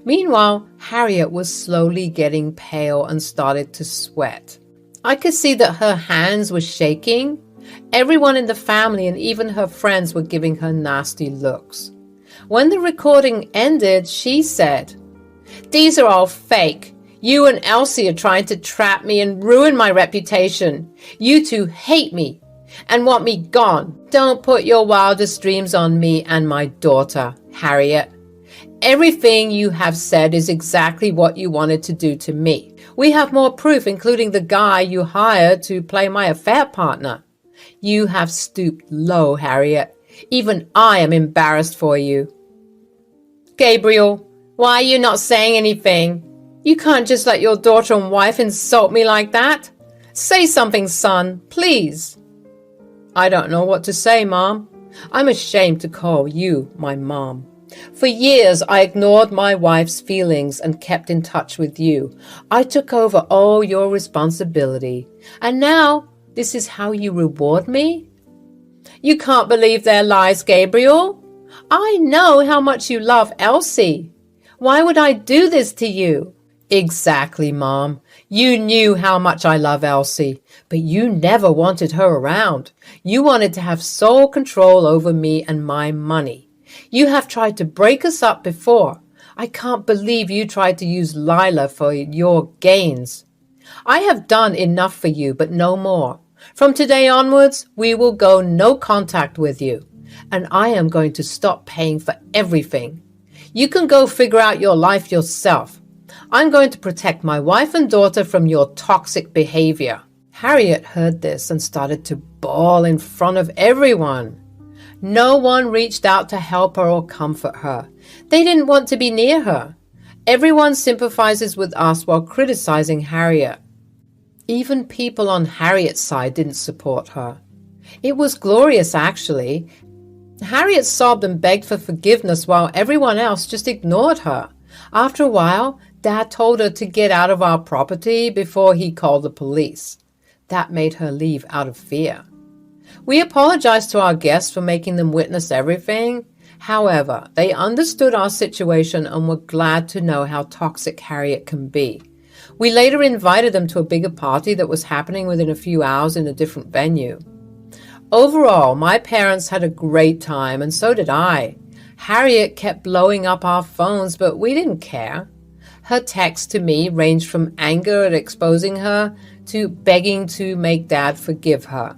Meanwhile, Harriet was slowly getting pale and started to sweat. I could see that her hands were shaking. Everyone in the family and even her friends were giving her nasty looks. When the recording ended, she said, "These are all fake. You and Elsie are trying to trap me and ruin my reputation. You two hate me and want me gone. Don't put your wildest dreams on me and my daughter, Harriet. Everything you have said is exactly what you wanted to do to me. We have more proof, including the guy you hired to play my affair partner. You have stooped low, Harriet. Even I am embarrassed for you." "Gabriel, why are you not saying anything? You can't just let your daughter and wife insult me like that. Say something, son, please." "I don't know what to say, Mom. I'm ashamed to call you my mom. For years, I ignored my wife's feelings and kept in touch with you. I took over all your responsibility. And now, this is how you reward me? You can't believe their lies, Gabriel. I know how much you love Elsie. Why would I do this to you? Exactly, Mom. You knew how much I love Elsie, but you never wanted her around. You wanted to have sole control over me and my money. You have tried to break us up before. I can't believe you tried to use Lila for your gains. I have done enough for you, but no more. From today onwards, we will go no contact with you, and I am going to stop paying for everything. You can go figure out your life yourself. I'm going to protect my wife and daughter from your toxic behavior. Harriet heard this and started to bawl in front of everyone. No one reached out to help her or comfort her. They didn't want to be near her. Everyone sympathizes with us while criticizing Harriet. Even people on Harriet's side didn't support her. It was glorious, actually. Harriet sobbed and begged for forgiveness while everyone else just ignored her. After a while, Dad told her to get out of our property before he called the police. That made her leave out of fear. We apologized to our guests for making them witness everything. However, they understood our situation and were glad to know how toxic Harriet can be. We later invited them to a bigger party that was happening within a few hours in a different venue. Overall, my parents had a great time, and so did I. Harriet kept blowing up our phones, but we didn't care. Her texts to me ranged from anger at exposing her to begging to make Dad forgive her.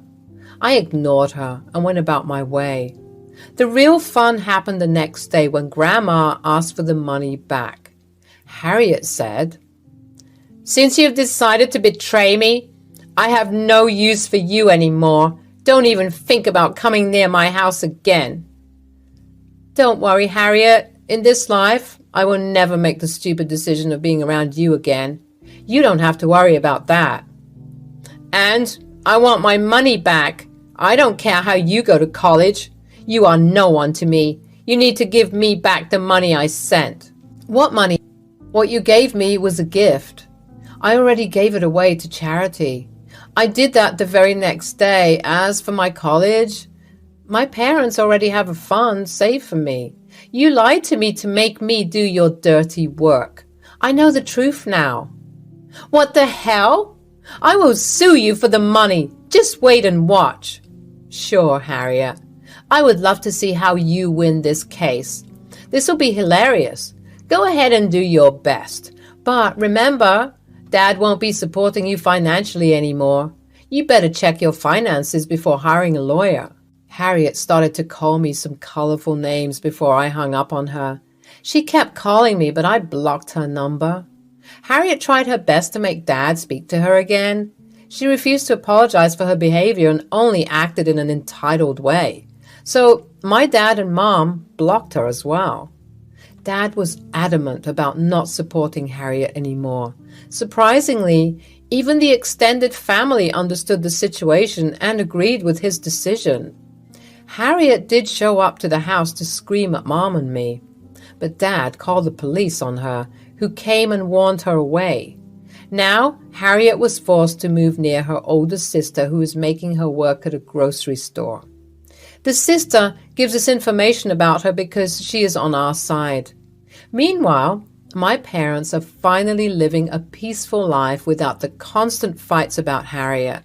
I ignored her and went about my way. The real fun happened the next day when Grandma asked for the money back. Harriet said, "Since you've decided to betray me, I have no use for you anymore. Don't even think about coming near my house again." Don't worry, Harriet. In this life, I will never make the stupid decision of being around you again. You don't have to worry about that. And I want my money back. I don't care how you go to college. You are no one to me. You need to give me back the money I sent. What money? What you gave me was a gift. I already gave it away to charity. I did that the very next day. As for my college, my parents already have a fund saved for me. You lied to me to make me do your dirty work. I know the truth now. What the hell? I will sue you for the money. Just wait and watch. Sure, Harriet. I would love to see how you win this case. This will be hilarious. Go ahead and do your best. But remember, Dad won't be supporting you financially anymore. You better check your finances before hiring a lawyer. Harriet started to call me some colorful names before I hung up on her. She kept calling me, but I blocked her number. Harriet tried her best to make Dad speak to her again. She refused to apologize for her behavior and only acted in an entitled way. So my dad and Mom blocked her as well. Dad was adamant about not supporting Harriet anymore. Surprisingly, even the extended family understood the situation and agreed with his decision. Harriet did show up to the house to scream at Mom and me, but Dad called the police on her, who came and warned her away. Now, Harriet was forced to move near her older sister, who was making her work at a grocery store. The sister gives us information about her because she is on our side. Meanwhile, my parents are finally living a peaceful life without the constant fights about Harriet.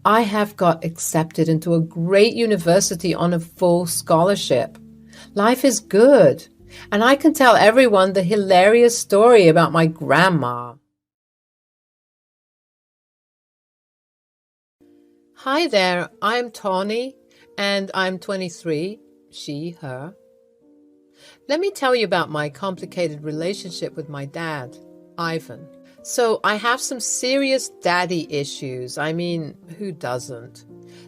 I have got accepted into a great university on a full scholarship. Life is good, and I can tell everyone the hilarious story about my grandma. Hi there, I'm Tawny, and I'm 23, she, her. Let me tell you about my complicated relationship with my dad, Ivan. So I have some serious daddy issues. I mean, who doesn't?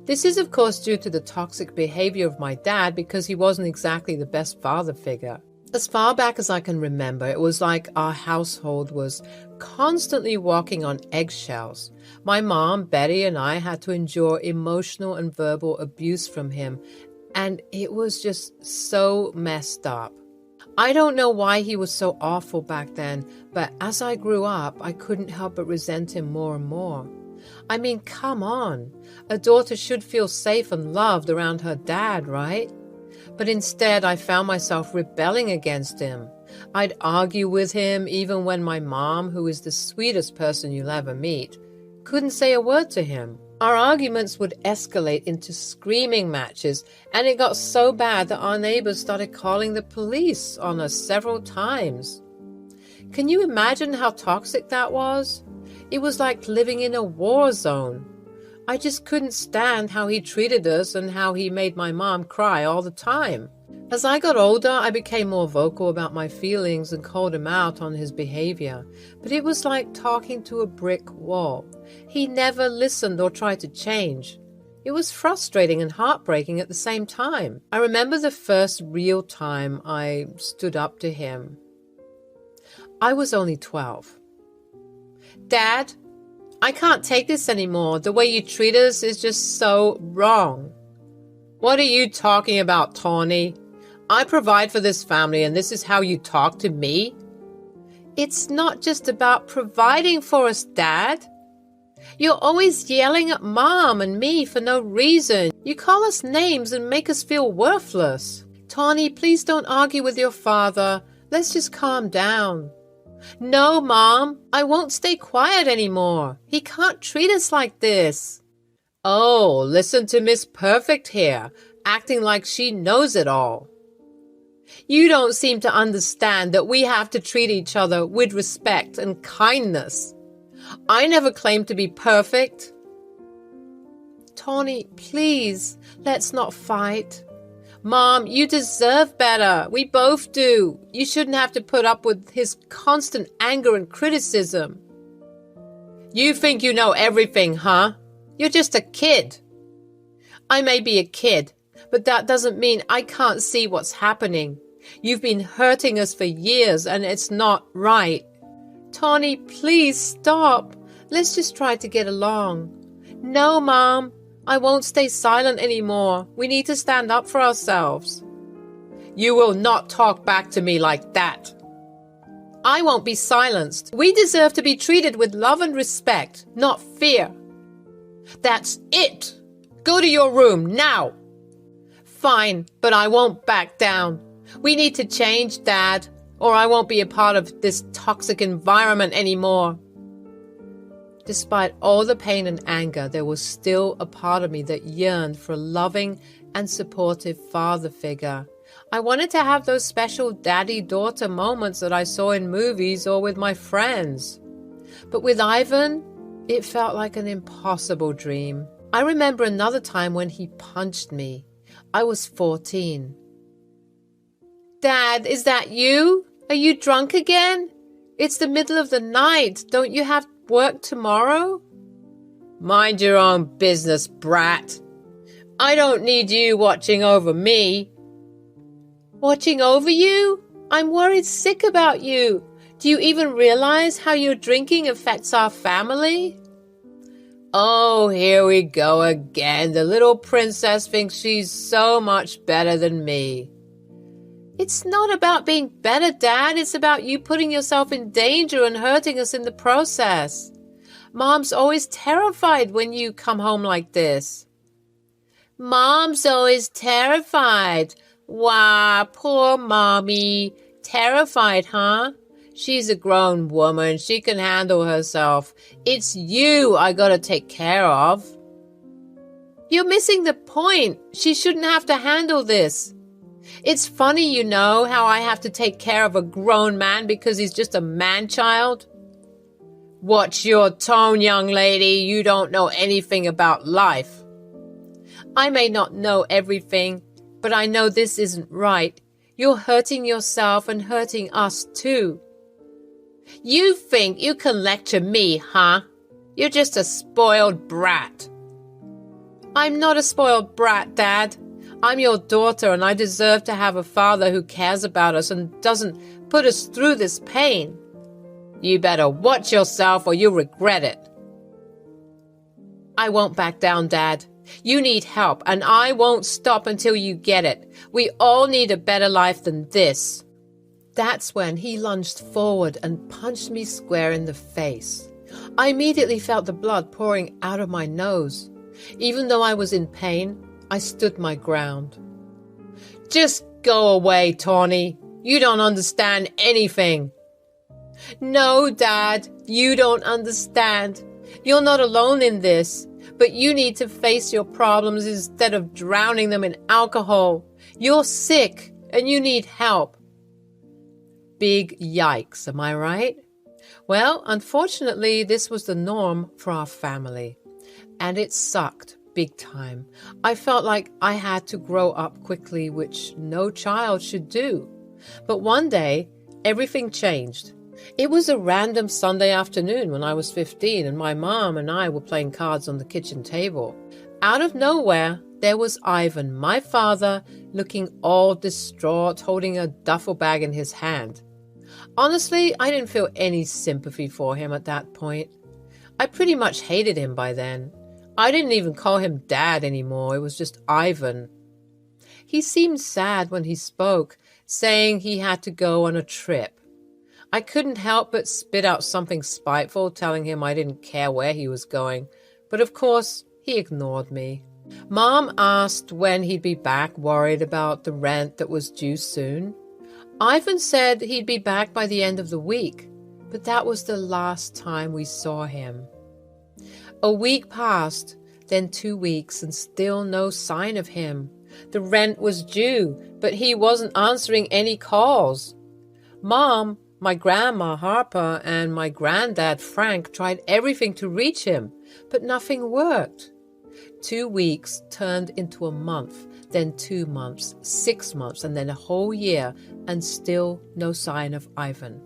This is, of course, due to the toxic behavior of my dad because he wasn't exactly the best father figure. As far back as I can remember, it was like our household was constantly walking on eggshells. My mom, Betty, and I had to endure emotional and verbal abuse from him, and it was just so messed up. I don't know why he was so awful back then, but as I grew up, I couldn't help but resent him more and more. I mean, come on. A daughter should feel safe and loved around her dad, right? But instead, I found myself rebelling against him. I'd argue with him even when my mom, who is the sweetest person you'll ever meet, couldn't say a word to him. Our arguments would escalate into screaming matches, and it got so bad that our neighbors started calling the police on us several times. Can you imagine how toxic that was? It was like living in a war zone. I just couldn't stand how he treated us and how he made my mom cry all the time. As I got older, I became more vocal about my feelings and called him out on his behavior, but it was like talking to a brick wall. He never listened or tried to change. It was frustrating and heartbreaking at the same time. I remember the first real time I stood up to him. I was only 12. Dad, I can't take this anymore. The way you treat us is just so wrong. What are you talking about, Tawny? I provide for this family and this is how you talk to me? It's not just about providing for us, Dad. You're always yelling at Mom and me for no reason. You call us names and make us feel worthless. Tawny, please don't argue with your father. Let's just calm down. No, Mom, I won't stay quiet anymore. He can't treat us like this. Oh, listen to Miss Perfect here, acting like she knows it all. You don't seem to understand that we have to treat each other with respect and kindness. I never claimed to be perfect. Tawny, please, let's not fight. Mom, you deserve better. We both do. You shouldn't have to put up with his constant anger and criticism. You think you know everything, huh? You're just a kid. I may be a kid, but that doesn't mean I can't see what's happening. You've been hurting us for years and it's not right. Tawny, please stop. Let's just try to get along. No, Mom, I won't stay silent anymore. We need to stand up for ourselves. You will not talk back to me like that. I won't be silenced. We deserve to be treated with love and respect, not fear. That's it. Go to your room now. Fine, but I won't back down. We need to change, Dad, or I won't be a part of this toxic environment anymore. Despite all the pain and anger, there was still a part of me that yearned for a loving and supportive father figure. I wanted to have those special daddy-daughter moments that I saw in movies or with my friends. But with Ivan, it felt like an impossible dream. I remember another time when he punched me. I was 14. Dad, is that you? Are you drunk again? It's the middle of the night. Don't you have work tomorrow? Mind your own business, brat. I don't need you watching over me. Watching over you? I'm worried sick about you. Do you even realize how your drinking affects our family? Oh, here we go again. The little princess thinks she's so much better than me. It's not about being better, Dad. It's about you putting yourself in danger and hurting us in the process. Mom's always terrified when you come home like this. Mom's always terrified. Wow, poor Mommy. Terrified, huh? She's a grown woman. She can handle herself. It's you I gotta take care of. You're missing the point. She shouldn't have to handle this. It's funny, you know, how I have to take care of a grown man because he's just a man-child. Watch your tone, young lady. You don't know anything about life. I may not know everything, but I know this isn't right. You're hurting yourself and hurting us too. You think you can lecture me, huh? You're just a spoiled brat. I'm not a spoiled brat, Dad. I'm your daughter and I deserve to have a father who cares about us and doesn't put us through this pain. You better watch yourself or you'll regret it. I won't back down, Dad. You need help and I won't stop until you get it. We all need a better life than this. That's when he lunged forward and punched me square in the face. I immediately felt the blood pouring out of my nose. Even though I was in pain, I stood my ground. Just go away, Tawny. You don't understand anything." "No, Dad, you don't understand. You're not alone in this, but you need to face your problems instead of drowning them in alcohol. You're sick and you need help." Big yikes, am I right? Well, unfortunately, this was the norm for our family, and it sucked big time. I felt like I had to grow up quickly, which no child should do. But one day, everything changed. It was a random Sunday afternoon when I was 15 and my mom and I were playing cards on the kitchen table. Out of nowhere, there was Ivan, my father, looking all distraught, holding a duffel bag in his hand. Honestly, I didn't feel any sympathy for him at that point. I pretty much hated him by then. I didn't even call him Dad anymore. It was just Ivan. He seemed sad when he spoke, saying he had to go on a trip. I couldn't help but spit out something spiteful, telling him I didn't care where he was going. But of course, he ignored me. Mom asked when he'd be back, worried about the rent that was due soon. Ivan said he'd be back by the end of the week, but that was the last time we saw him. A week passed, then 2 weeks, and still no sign of him. The rent was due, but he wasn't answering any calls. Mom, my grandma Harper, and my granddad Frank tried everything to reach him, but nothing worked. 2 weeks turned into a month, then 2 months, 6 months, and then a whole year, and still no sign of Ivan.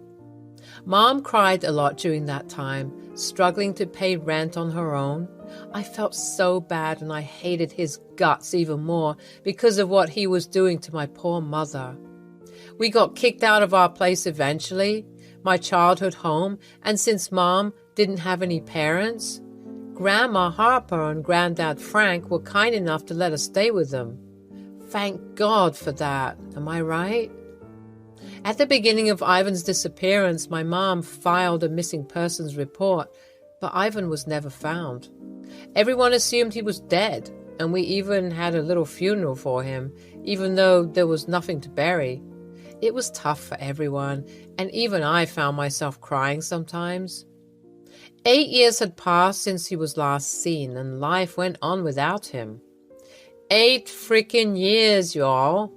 Mom cried a lot during that time, struggling to pay rent on her own. I felt so bad and I hated his guts even more because of what he was doing to my poor mother. We got kicked out of our place eventually, my childhood home, and since Mom didn't have any parents, Grandma Harper and Granddad Frank were kind enough to let us stay with them. Thank God for that, am I right? At the beginning of Ivan's disappearance, my mom filed a missing persons report, but Ivan was never found. Everyone assumed he was dead, and we even had a little funeral for him, even though there was nothing to bury. It was tough for everyone, and even I found myself crying sometimes. 8 years had passed since he was last seen, and life went on without him. 8 freaking years, y'all.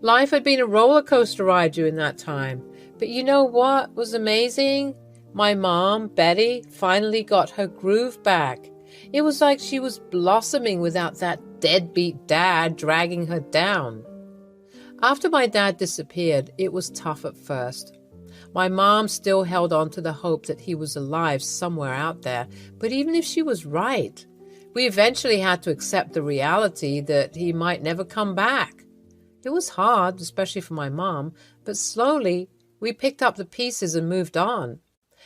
Life had been a roller coaster ride during that time. But you know what was amazing? My mom, Betty, finally got her groove back. It was like she was blossoming without that deadbeat dad dragging her down. After my dad disappeared, it was tough at first. My mom still held on to the hope that he was alive somewhere out there, but even if she was right, we eventually had to accept the reality that he might never come back. It was hard, especially for my mom, but slowly we picked up the pieces and moved on.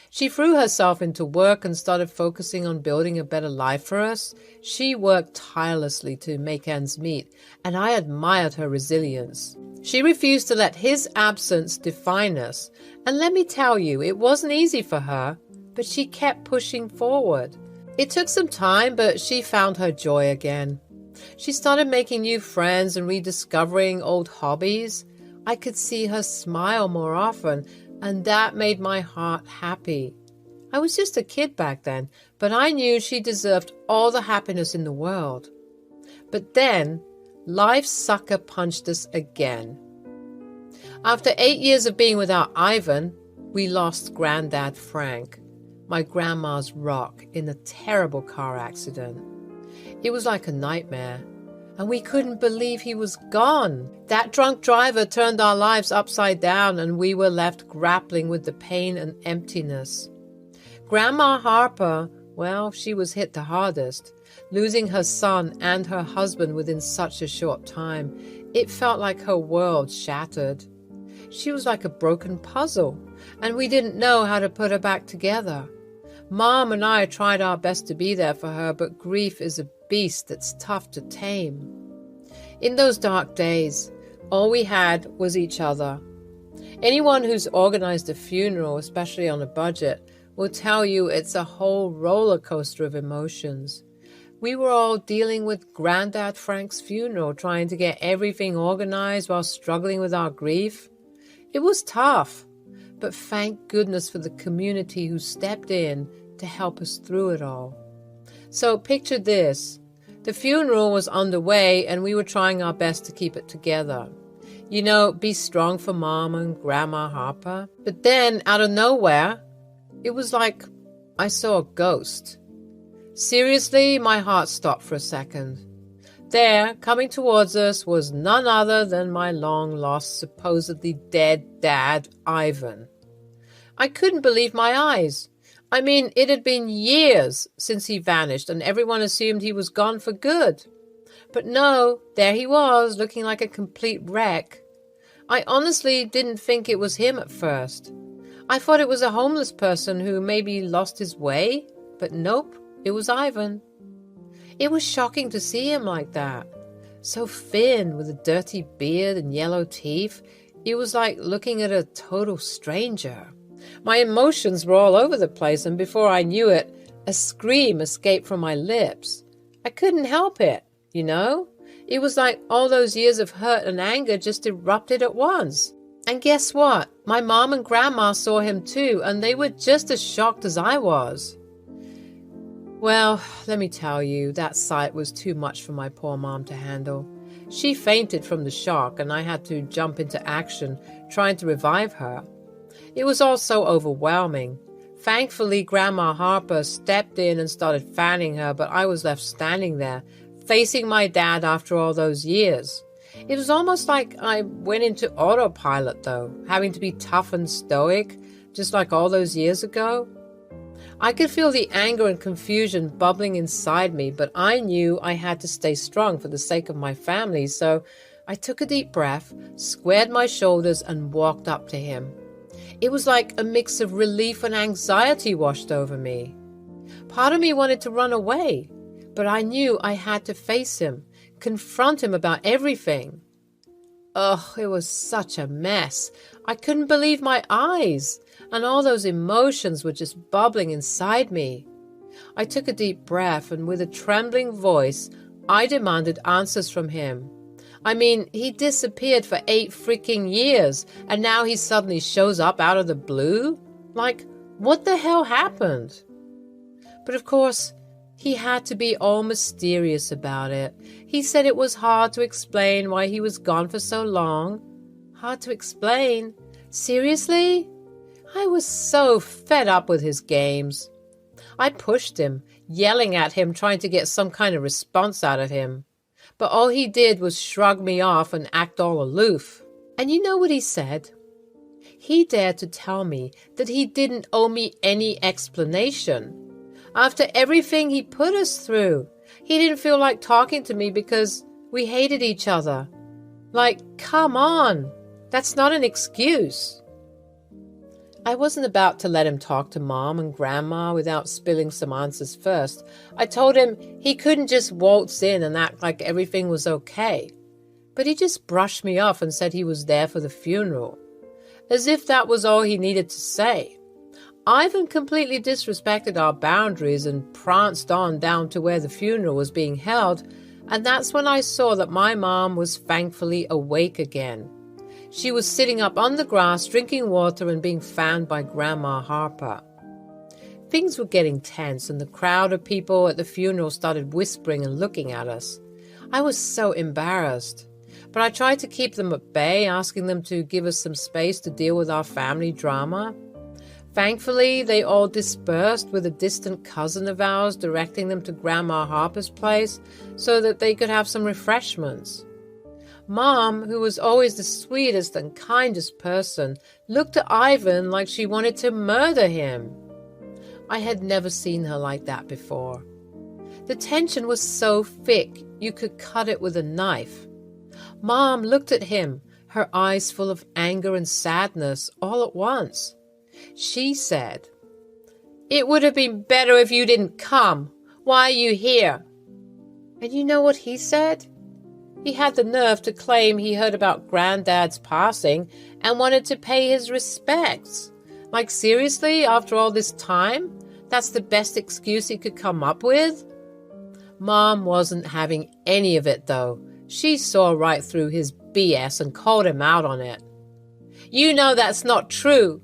She threw herself into work and started focusing on building a better life for us. She worked tirelessly to make ends meet, and I admired her resilience. She refused to let his absence define us, and let me tell you, it wasn't easy for her, but she kept pushing forward. It took some time, but she found her joy again. She started making new friends and rediscovering old hobbies. I could see her smile more often, and that made my heart happy. I was just a kid back then, but I knew she deserved all the happiness in the world. But then, life sucker punched us again. After 8 years of being without Ivan, we lost Granddad Frank, my grandma's rock, in a terrible car accident. It was like a nightmare, and we couldn't believe he was gone. That drunk driver turned our lives upside down, and we were left grappling with the pain and emptiness. Grandma Harper, well, she was hit the hardest, losing her son and her husband within such a short time. It felt like her world shattered. She was like a broken puzzle, and we didn't know how to put her back together. Mom and I tried our best to be there for her, but grief is a beast that's tough to tame. In those dark days, all we had was each other. Anyone who's organized a funeral, especially on a budget, will tell you it's a whole roller coaster of emotions. We were all dealing with Granddad Frank's funeral, trying to get everything organized while struggling with our grief. It was tough, but thank goodness for the community who stepped in to help us through it all. So picture this. The funeral was underway and we were trying our best to keep it together. You know, be strong for Mom and Grandma Harper. But then, out of nowhere, it was like I saw a ghost. Seriously, my heart stopped for a second. There, coming towards us, was none other than my long-lost, supposedly dead dad, Ivan. I couldn't believe my eyes. I mean, it had been years since he vanished, and everyone assumed he was gone for good. But no, there he was, looking like a complete wreck. I honestly didn't think it was him at first. I thought it was a homeless person who maybe lost his way, but nope, it was Ivan. It was shocking to see him like that. So thin, with a dirty beard and yellow teeth. It was like looking at a total stranger. My emotions were all over the place, and before I knew it, a scream escaped from my lips. I couldn't help it, you know? It was like all those years of hurt and anger just erupted at once. And guess what? My mom and grandma saw him too, and they were just as shocked as I was. Well, let me tell you, that sight was too much for my poor mom to handle. She fainted from the shock, and I had to jump into action, trying to revive her. It was all so overwhelming. Thankfully, Grandma Harper stepped in and started fanning her, but I was left standing there, facing my dad after all those years. It was almost like I went into autopilot, though, having to be tough and stoic, just like all those years ago. I could feel the anger and confusion bubbling inside me, but I knew I had to stay strong for the sake of my family, so I took a deep breath, squared my shoulders, and walked up to him. It was like a mix of relief and anxiety washed over me. Part of me wanted to run away, but I knew I had to face him, confront him about everything. Oh, it was such a mess. I couldn't believe my eyes, and all those emotions were just bubbling inside me. I took a deep breath, and with a trembling voice, I demanded answers from him. I mean, he disappeared for 8 freaking years, and now he suddenly shows up out of the blue? Like, what the hell happened? But of course, he had to be all mysterious about it. He said it was hard to explain why he was gone for so long. Hard to explain? Seriously? I was so fed up with his games. I pushed him, yelling at him, trying to get some kind of response out of him. But all he did was shrug me off and act all aloof. And you know what he said? He dared to tell me that he didn't owe me any explanation. After everything he put us through, he didn't feel like talking to me because we hated each other. Like, come on, that's not an excuse. I wasn't about to let him talk to Mom and Grandma without spilling some answers first. I told him he couldn't just waltz in and act like everything was okay. But he just brushed me off and said he was there for the funeral, as if that was all he needed to say. Ivan completely disrespected our boundaries and pranced on down to where the funeral was being held, and that's when I saw that my mom was thankfully awake again. She was sitting up on the grass, drinking water and being fanned by Grandma Harper. Things were getting tense, and the crowd of people at the funeral started whispering and looking at us. I was so embarrassed, but I tried to keep them at bay, asking them to give us some space to deal with our family drama. Thankfully, they all dispersed, with a distant cousin of ours directing them to Grandma Harper's place so that they could have some refreshments. Mom, who was always the sweetest and kindest person, looked at Ivan like she wanted to murder him. I had never seen her like that before. The tension was so thick you could cut it with a knife. Mom looked at him, her eyes full of anger and sadness all at once. She said, "It would have been better if you didn't come. Why are you here?" And you know what he said? He had the nerve to claim he heard about Granddad's passing and wanted to pay his respects. Like, seriously, after all this time? That's the best excuse he could come up with? Mom wasn't having any of it, though. She saw right through his BS and called him out on it. You know that's not true.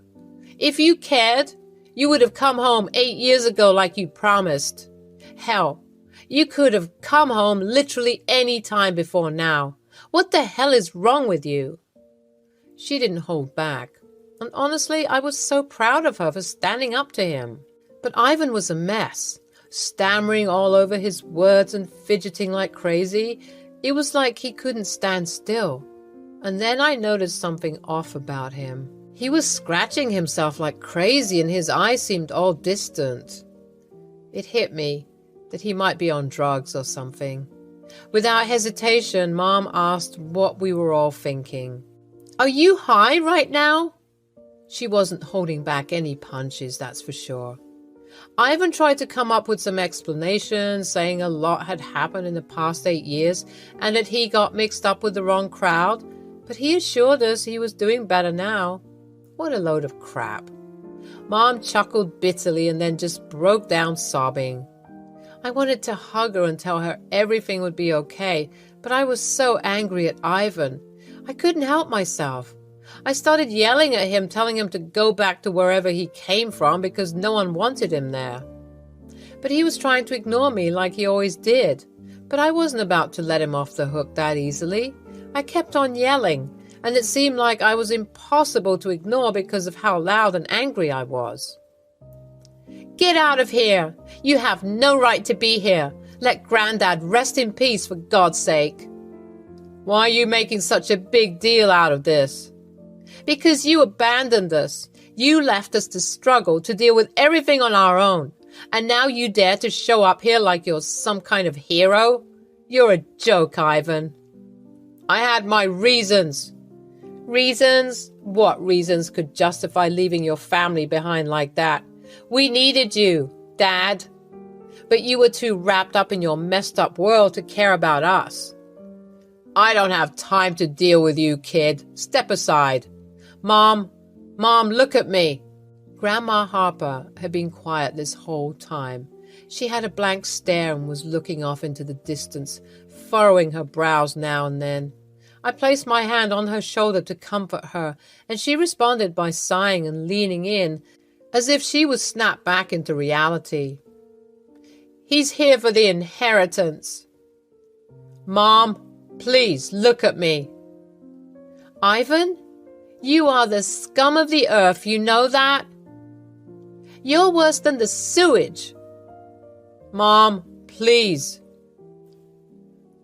If you cared, you would have come home 8 years ago like you promised. Hell, you could have come home literally any time before now. What the hell is wrong with you? She didn't hold back. And honestly, I was so proud of her for standing up to him. But Ivan was a mess, stammering all over his words and fidgeting like crazy. It was like he couldn't stand still. And then I noticed something off about him. He was scratching himself like crazy and his eyes seemed all distant. It hit me that he might be on drugs or something. Without hesitation, Mom asked what we were all thinking. Are you high right now? She wasn't holding back any punches, that's for sure. Ivan tried to come up with some explanations, saying a lot had happened in the past 8 years and that he got mixed up with the wrong crowd, but he assured us he was doing better now. What a load of crap. Mom chuckled bitterly and then just broke down sobbing. I wanted to hug her and tell her everything would be okay, but I was so angry at Ivan. I couldn't help myself. I started yelling at him, telling him to go back to wherever he came from because no one wanted him there. But he was trying to ignore me like he always did. But I wasn't about to let him off the hook that easily. I kept on yelling, and it seemed like I was impossible to ignore because of how loud and angry I was. Get out of here! You have no right to be here. Let Granddad rest in peace, for God's sake. Why are you making such a big deal out of this? Because you abandoned us. You left us to struggle, to deal with everything on our own. And now you dare to show up here like you're some kind of hero? You're a joke, Ivan. I had my reasons. Reasons? What reasons could justify leaving your family behind like that? We needed you, Dad. But you were too wrapped up in your messed up world to care about us. I don't have time to deal with you, kid. Step aside. Mom, look at me. Grandma Harper had been quiet this whole time. She had a blank stare and was looking off into the distance, furrowing her brows now and then. I placed my hand on her shoulder to comfort her, and she responded by sighing and leaning in, as if she was snapped back into reality. He's here for the inheritance. Mom, please look at me. Ivan, you are the scum of the earth, you know that? You're worse than the sewage. Mom, please.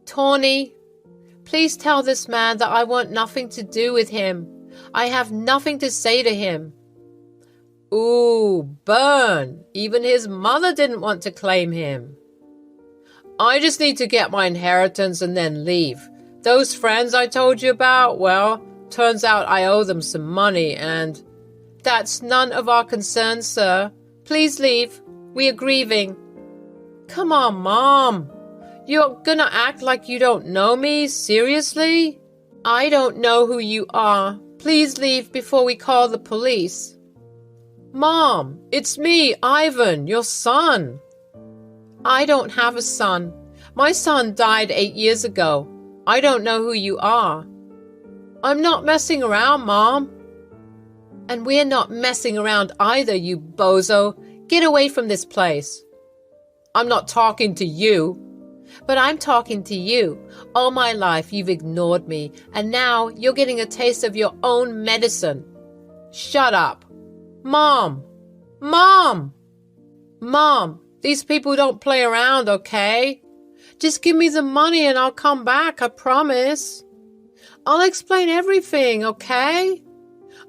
Tawny, please tell this man that I want nothing to do with him. I have nothing to say to him. Ooh, burn. Even his mother didn't want to claim him. I just need to get my inheritance and then leave. Those friends I told you about, well, turns out I owe them some money and... That's none of our concern, sir. Please leave. We are grieving. Come on, Mom. You're gonna act like you don't know me? Seriously? I don't know who you are. Please leave before we call the police. Mom, it's me, Ivan, your son. I don't have a son. My son died 8 years ago. I don't know who you are. I'm not messing around, Mom. And we're not messing around either, you bozo. Get away from this place. I'm not talking to you. But I'm talking to you. All my life you've ignored me, and now you're getting a taste of your own medicine. Shut up. Mom! Mom! Mom, these people don't play around, okay? Just give me the money and I'll come back, I promise. I'll explain everything, okay?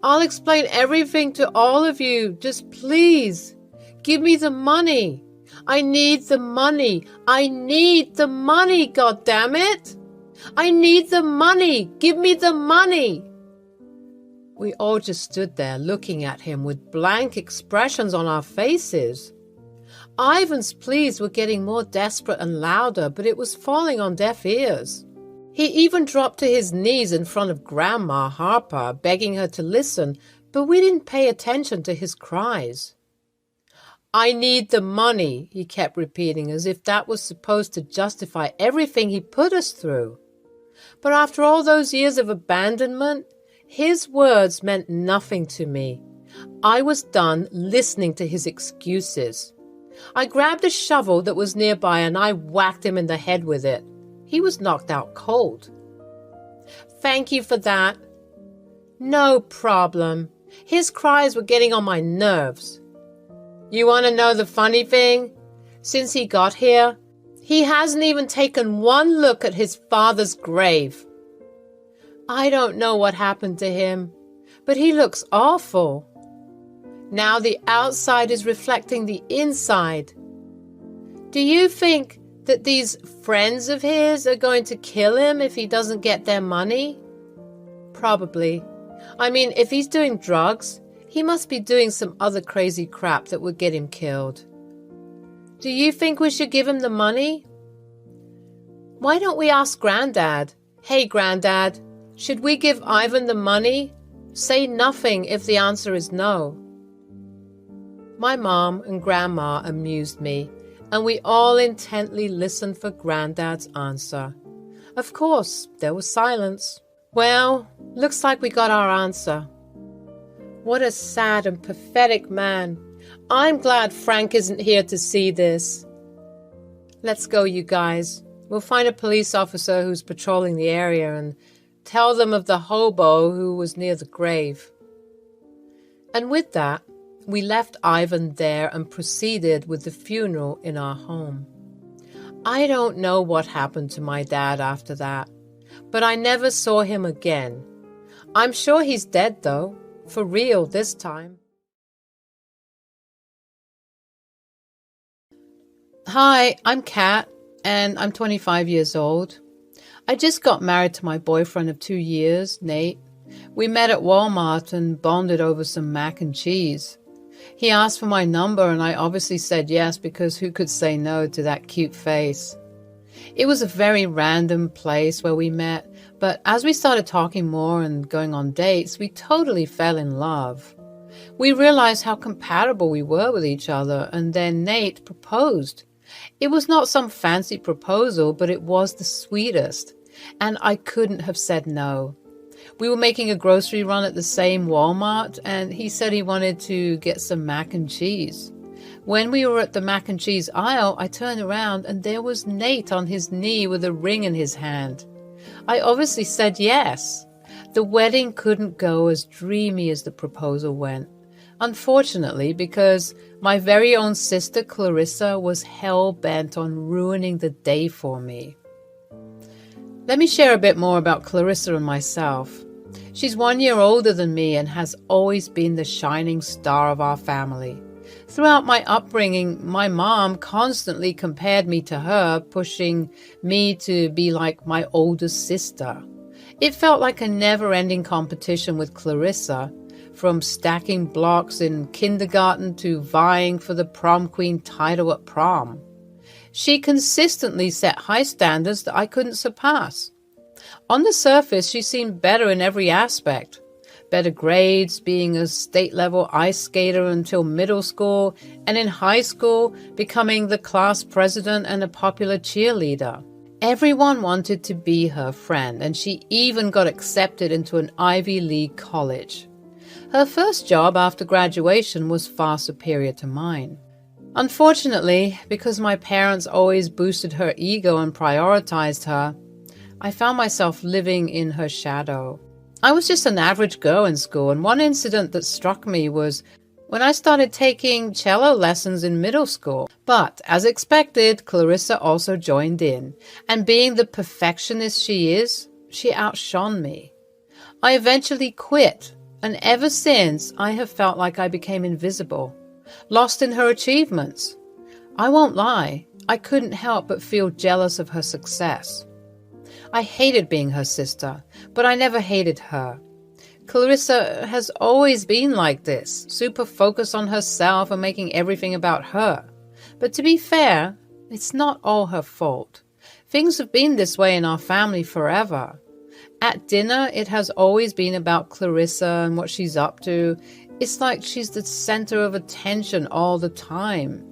I'll explain everything to all of you. Just please, give me the money. I need the money. I need the money, goddammit. I need the money. Give me the money. We all just stood there looking at him with blank expressions on our faces. Ivan's pleas were getting more desperate and louder, but it was falling on deaf ears. He even dropped to his knees in front of Grandma Harper, begging her to listen, but we didn't pay attention to his cries. I need the money, he kept repeating, as if that was supposed to justify everything he put us through. But after all those years of abandonment, His words meant nothing to me. I was done listening to his excuses. I grabbed a shovel that was nearby and I whacked him in the head with it. He was knocked out cold. "Thank you for that." "No problem." His cries were getting on my nerves. You want to know the funny thing? Since he got here, he hasn't even taken one look at his father's grave. I don't know what happened to him, but he looks awful. Now the outside is reflecting the inside. Do you think that these friends of his are going to kill him if he doesn't get their money? Probably. I mean, if he's doing drugs, he must be doing some other crazy crap that would get him killed. Do you think we should give him the money? Why don't we ask Granddad? Hey, Granddad, should we give Ivan the money? Say nothing if the answer is no. My mom and Grandma amused me, and we all intently listened for Granddad's answer. Of course, there was silence. Well, looks like we got our answer. What a sad and pathetic man. I'm glad Frank isn't here to see this. Let's go, you guys. We'll find a police officer who's patrolling the area and tell them of the hobo who was near the grave. And with that, we left Ivan there and proceeded with the funeral in our home. I don't know what happened to my dad after that, but I never saw him again. I'm sure he's dead, though, for real this time. Hi, I'm Kat, and I'm 25 years old. I just got married to my boyfriend of 2 years, Nate. We met at Walmart and bonded over some mac and cheese. He asked for my number, and I obviously said yes, because who could say no to that cute face? It was a very random place where we met, but as we started talking more and going on dates, we totally fell in love. We realized how compatible we were with each other, and then Nate proposed. It was not some fancy proposal, but it was the sweetest, and I couldn't have said no. We were making a grocery run at the same Walmart, and he said he wanted to get some mac and cheese. When we were at the mac and cheese aisle, I turned around, and there was Nate on his knee with a ring in his hand. I obviously said yes. The wedding couldn't go as dreamy as the proposal went. Unfortunately, because my very own sister Clarissa was hell-bent on ruining the day for me. Let me share a bit more about Clarissa and myself. She's 1 year older than me and has always been the shining star of our family. Throughout my upbringing, my mom constantly compared me to her, pushing me to be like my older sister. It felt like a never-ending competition with Clarissa, from stacking blocks in kindergarten to vying for the prom queen title at prom. She consistently set high standards that I couldn't surpass. On the surface, she seemed better in every aspect. Better grades, being a state-level ice skater until middle school, and in high school, becoming the class president and a popular cheerleader. Everyone wanted to be her friend, and she even got accepted into an Ivy League college. Her first job after graduation was far superior to mine. Unfortunately, because my parents always boosted her ego and prioritized her, I found myself living in her shadow. I was just an average girl in school, and one incident that struck me was when I started taking cello lessons in middle school. But, as expected, Clarissa also joined in, and being the perfectionist she is, she outshone me. I eventually quit, and ever since, I have felt like I became invisible, lost in her achievements. I won't lie, I couldn't help but feel jealous of her success. I hated being her sister, but I never hated her. Clarissa has always been like this, super focused on herself and making everything about her. But to be fair, it's not all her fault. Things have been this way in our family forever. At dinner, it has always been about Clarissa and what she's up to. It's like she's the center of attention all the time.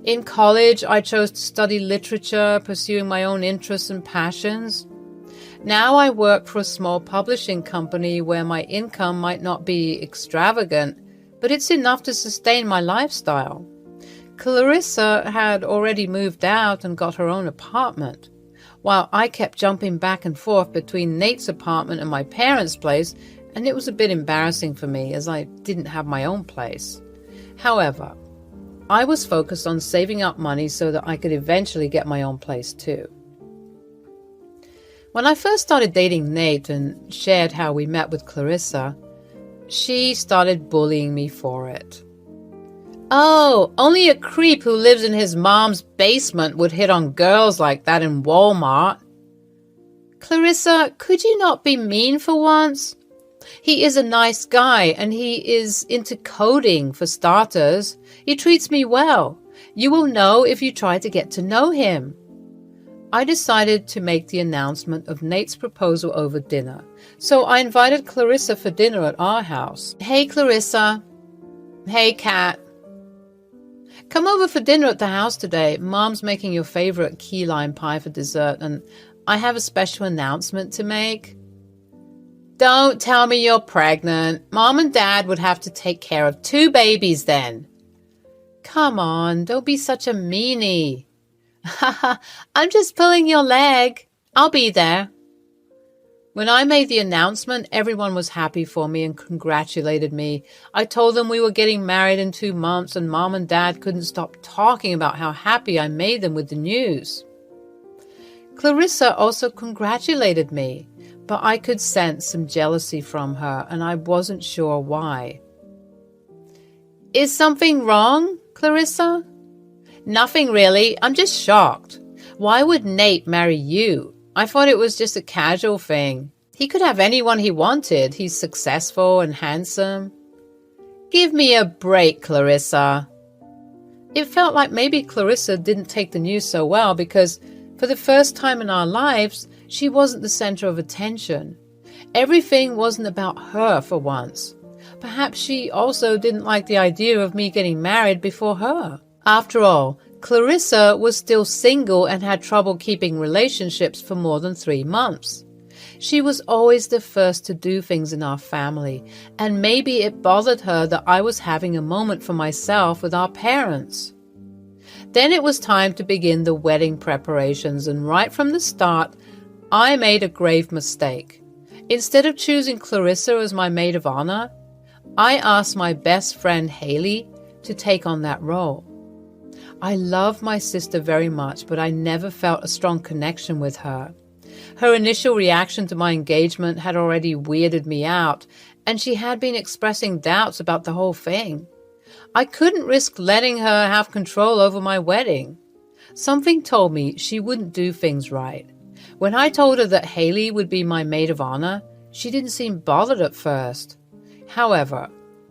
In college, I chose to study literature, pursuing my own interests and passions. Now I work for a small publishing company where my income might not be extravagant, but it's enough to sustain my lifestyle. Clarissa had already moved out and got her own apartment, while I kept jumping back and forth between Nate's apartment and my parents' place, and it was a bit embarrassing for me as I didn't have my own place. However, I was focused on saving up money so that I could eventually get my own place too. When I first started dating Nate and shared how we met with Clarissa, she started bullying me for it. Oh, only a creep who lives in his mom's basement would hit on girls like that in Walmart. Clarissa, could you not be mean for once? He is a nice guy and he is into coding for starters. He treats me well. You will know if you try to get to know him. I decided to make the announcement of Nate's proposal over dinner, so I invited Clarissa for dinner at our house. Hey, Clarissa. Hey, Kat. Come over for dinner at the house today. Mom's making your favorite key lime pie for dessert, and I have a special announcement to make. Don't tell me you're pregnant. Mom and Dad would have to take care of 2 babies then. Come on, don't be such a meanie. I'm just pulling your leg. I'll be there. When I made the announcement, everyone was happy for me and congratulated me. I told them we were getting married in 2 months, and Mom and Dad couldn't stop talking about how happy I made them with the news. Clarissa also congratulated me, but I could sense some jealousy from her, and I wasn't sure why. Is something wrong, Clarissa? Nothing really. I'm just shocked. Why would Nate marry you? I thought it was just a casual thing. He could have anyone he wanted. He's successful and handsome. Give me a break, Clarissa. It felt like maybe Clarissa didn't take the news so well because for the first time in our lives, she wasn't the center of attention. Everything wasn't about her for once. Perhaps she also didn't like the idea of me getting married before her. After all, Clarissa was still single and had trouble keeping relationships for more than 3 months. She was always the first to do things in our family, and maybe it bothered her that I was having a moment for myself with our parents. Then it was time to begin the wedding preparations, and right from the start, I made a grave mistake. Instead of choosing Clarissa as my maid of honor, I asked my best friend Haley to take on that role. I love my sister very much, but I never felt a strong connection with her. Her initial reaction to my engagement had already weirded me out, and she had been expressing doubts about the whole thing. I couldn't risk letting her have control over my wedding. Something told me she wouldn't do things right. When I told her that Haley would be my maid of honor, she didn't seem bothered at first. However,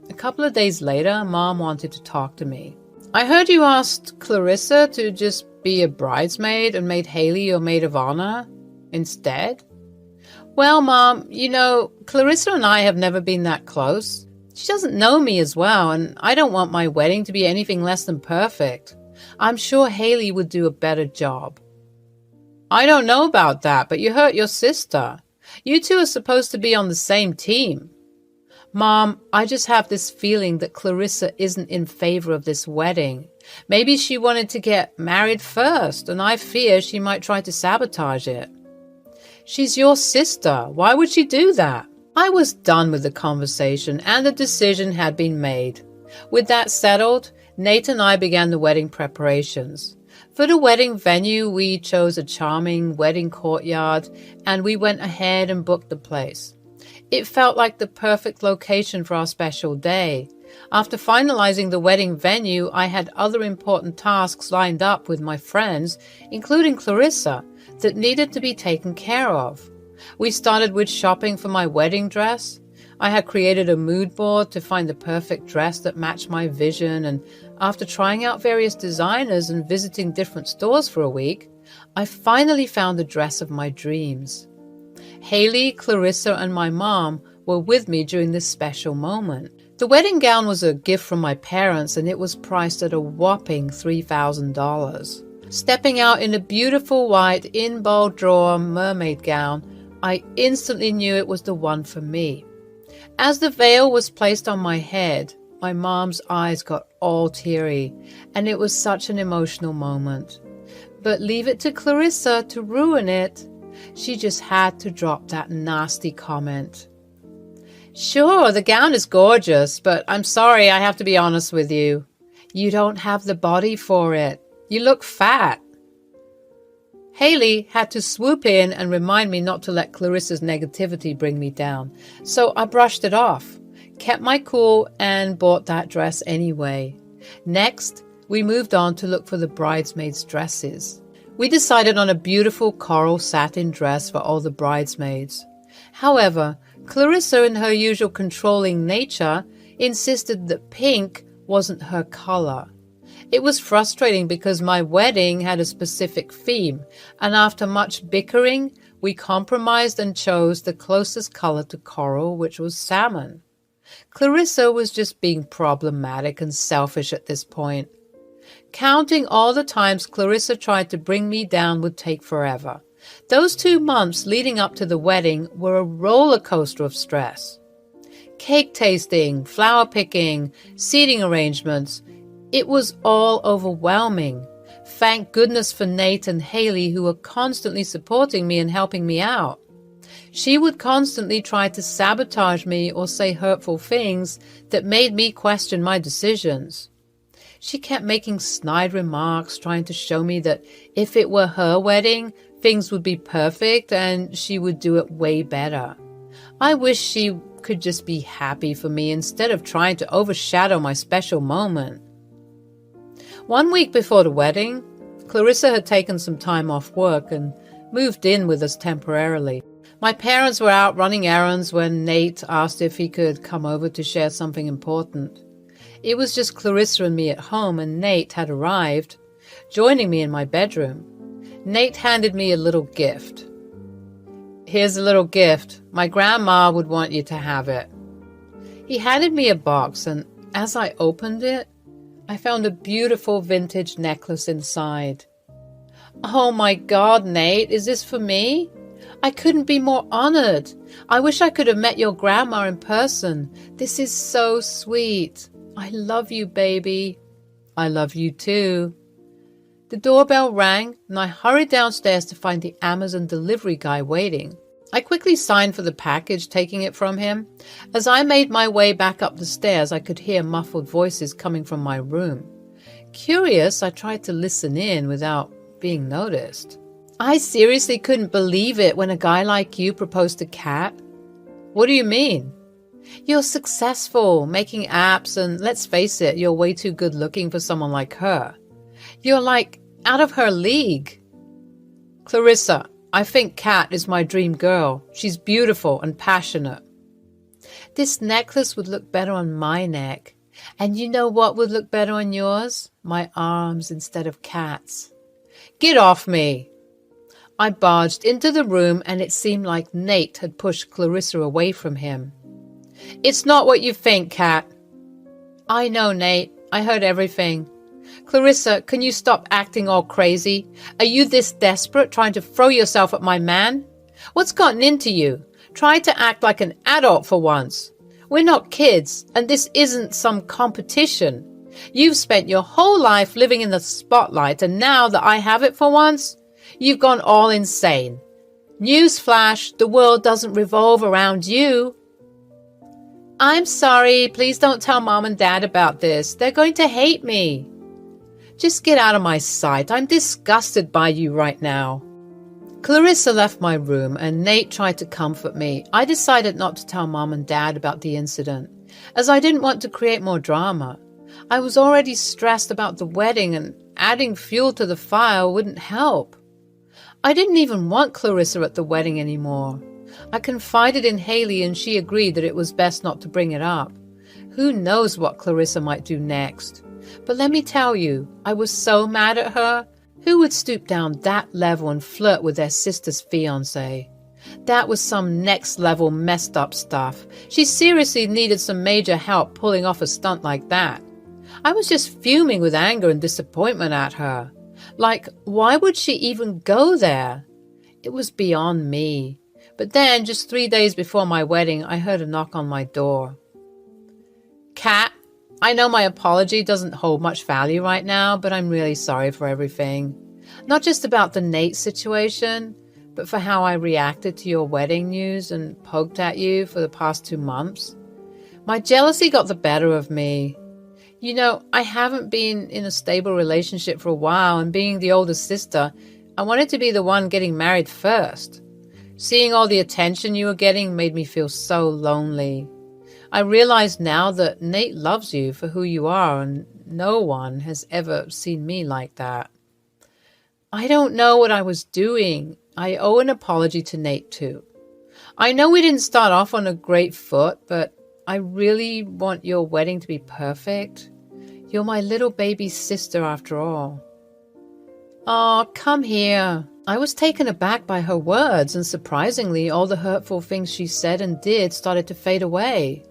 a couple of days later, Mom wanted to talk to me. I heard you asked Clarissa to just be a bridesmaid and made Haley your maid of honor instead? Well, Mom, Clarissa and I have never been that close. She doesn't know me as well, and I don't want my wedding to be anything less than perfect. I'm sure Haley would do a better job. I don't know about that, but you hurt your sister. You two are supposed to be on the same team. Mom, I just have this feeling that Clarissa isn't in favor of this wedding. Maybe she wanted to get married first, and I fear she might try to sabotage it. She's your sister. Why would she do that? I was done with the conversation, and the decision had been made. With that settled, Nate and I began the wedding preparations. For the wedding venue, we chose a charming wedding courtyard, and we went ahead and booked the place. It felt like the perfect location for our special day. After finalizing the wedding venue, I had other important tasks lined up with my friends, including Clarissa, that needed to be taken care of. We started with shopping for my wedding dress. I had created a mood board to find the perfect dress that matched my vision, and after trying out various designers and visiting different stores for a week, I finally found the dress of my dreams. Haley, Clarissa, and my mom were with me during this special moment. The wedding gown was a gift from my parents, and it was priced at a whopping $3,000. Stepping out in a beautiful white in-bold drawer mermaid gown, I instantly knew it was the one for me. As the veil was placed on my head, my mom's eyes got all teary, and it was such an emotional moment. But leave it to Clarissa to ruin it. She just had to drop that nasty comment. Sure, the gown is gorgeous, but I'm sorry, I have to be honest with you. You don't have the body for it. You look fat. Haley had to swoop in and remind me not to let Clarissa's negativity bring me down, so I brushed it off, kept my cool, and bought that dress anyway. Next, we moved on to look for the bridesmaids' dresses. We decided on a beautiful coral satin dress for all the bridesmaids. However, Clarissa, in her usual controlling nature, insisted that pink wasn't her color. It was frustrating because my wedding had a specific theme, and after much bickering, we compromised and chose the closest color to coral, which was salmon. Clarissa was just being problematic and selfish at this point. Counting all the times Clarissa tried to bring me down would take forever. Those 2 months leading up to the wedding were a roller coaster of stress. Cake tasting, flower picking, seating arrangements. It was all overwhelming. Thank goodness for Nate and Haley, who were constantly supporting me and helping me out. She would constantly try to sabotage me or say hurtful things that made me question my decisions. She kept making snide remarks, trying to show me that if it were her wedding, things would be perfect and she would do it way better. I wish she could just be happy for me instead of trying to overshadow my special moment. 1 week before the wedding, Clarissa had taken some time off work and moved in with us temporarily. My parents were out running errands when Nate asked if he could come over to share something important. It was just Clarissa and me at home, and Nate had arrived, joining me in my bedroom. Nate handed me a little gift. Here's a little gift. My grandma would want you to have it. He handed me a box, and as I opened it, I found a beautiful vintage necklace inside. Oh my God, Nate, is this for me? I couldn't be more honored. I wish I could have met your grandma in person. This is so sweet. I love you, baby. I love you too. The doorbell rang, and I hurried downstairs to find the Amazon delivery guy waiting. I quickly signed for the package, taking it from him. As I made my way back up the stairs, I could hear muffled voices coming from my room. Curious, I tried to listen in without being noticed. I seriously couldn't believe it when a guy like you proposed to Kat. What do you mean? You're successful, making apps, and let's face it, you're way too good looking for someone like her. You're like out of her league. Clarissa, I think Kat is my dream girl. She's beautiful and passionate. This necklace would look better on my neck. And you know what would look better on yours? My arms instead of Kat's. Get off me! I barged into the room, and it seemed like Nate had pushed Clarissa away from him. It's not what you think, Kat. I know, Nate. I heard everything. Clarissa, can you stop acting all crazy? Are you this desperate, trying to throw yourself at my man? What's gotten into you? Try to act like an adult for once. We're not kids, and this isn't some competition. You've spent your whole life living in the spotlight, and now that I have it for once, you've gone all insane. Newsflash, the world doesn't revolve around you. I'm sorry, please don't tell Mom and Dad about this. They're going to hate me. Just get out of my sight. I'm disgusted by you right now. Clarissa left my room, and Nate tried to comfort me. I decided not to tell Mom and Dad about the incident, as I didn't want to create more drama. I was already stressed about the wedding, and adding fuel to the fire wouldn't help. I didn't even want Clarissa at the wedding anymore. I confided in Haley, and she agreed that it was best not to bring it up. Who knows what Clarissa might do next? But let me tell you, I was so mad at her. Who would stoop down that level and flirt with their sister's fiance? That was some next-level messed up stuff. She seriously needed some major help pulling off a stunt like that. I was just fuming with anger and disappointment at her. Like, why would she even go there? It was beyond me. But then, just 3 days before my wedding, I heard a knock on my door. Kat, I know my apology doesn't hold much value right now, but I'm really sorry for everything. Not just about the Nate situation, but for how I reacted to your wedding news and poked at you for the past 2 months. My jealousy got the better of me. You know, I haven't been in a stable relationship for a while, and being the older sister, I wanted to be the one getting married first. Seeing all the attention you were getting made me feel so lonely. I realize now that Nate loves you for who you are, and no one has ever seen me like that. I don't know what I was doing. I owe an apology to Nate too. I know we didn't start off on a great foot, but I really want your wedding to be perfect. You're my little baby sister after all. Oh, come here. I was taken aback by her words, and surprisingly, all the hurtful things she said and did started to fade away.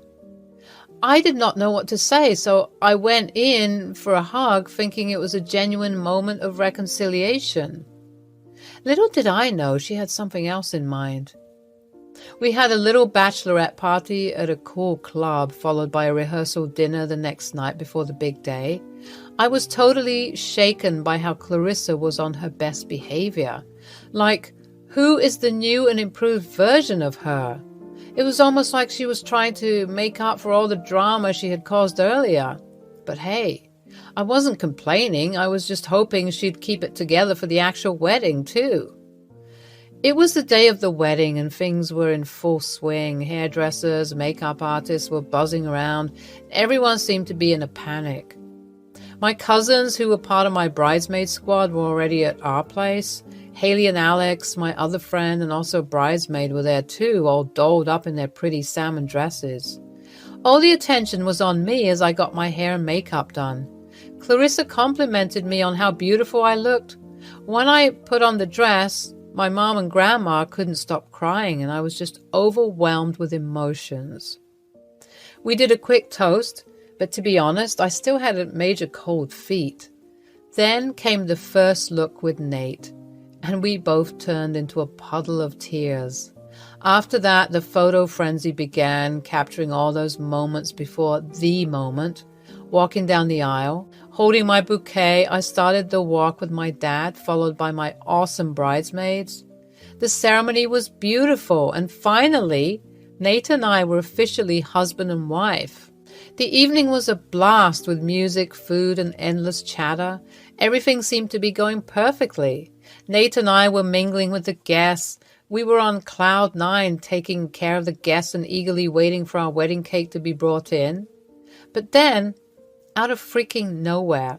I did not know what to say, so I went in for a hug thinking it was a genuine moment of reconciliation. Little did I know she had something else in mind. We had a little bachelorette party at a cool club, followed by a rehearsal dinner the next night before the big day. I was totally shaken by how Clarissa was on her best behavior. Like, who is the new and improved version of her? It was almost like she was trying to make up for all the drama she had caused earlier. But hey, I wasn't complaining. I was just hoping she'd keep it together for the actual wedding, too. It was the day of the wedding, and things were in full swing. Hairdressers, makeup artists were buzzing around. Everyone seemed to be in a panic. My cousins, who were part of my bridesmaid squad, were already at our place. Haley and Alex, my other friend and also bridesmaid, were there too, all dolled up in their pretty salmon dresses. All the attention was on me as I got my hair and makeup done. Clarissa complimented me on how beautiful I looked. When I put on the dress, my mom and grandma couldn't stop crying, and I was just overwhelmed with emotions. We did a quick toast, but to be honest, I still had a major cold feet. Then came the first look with Nate, and we both turned into a puddle of tears. After that, the photo frenzy began, capturing all those moments before the moment. Walking down the aisle, holding my bouquet, I started the walk with my dad, followed by my awesome bridesmaids. The ceremony was beautiful, and finally, Nate and I were officially husband and wife. The evening was a blast with music, food, and endless chatter. Everything seemed to be going perfectly. Nate and I were mingling with the guests. We were on cloud 9, taking care of the guests and eagerly waiting for our wedding cake to be brought in. But then, out of freaking nowhere,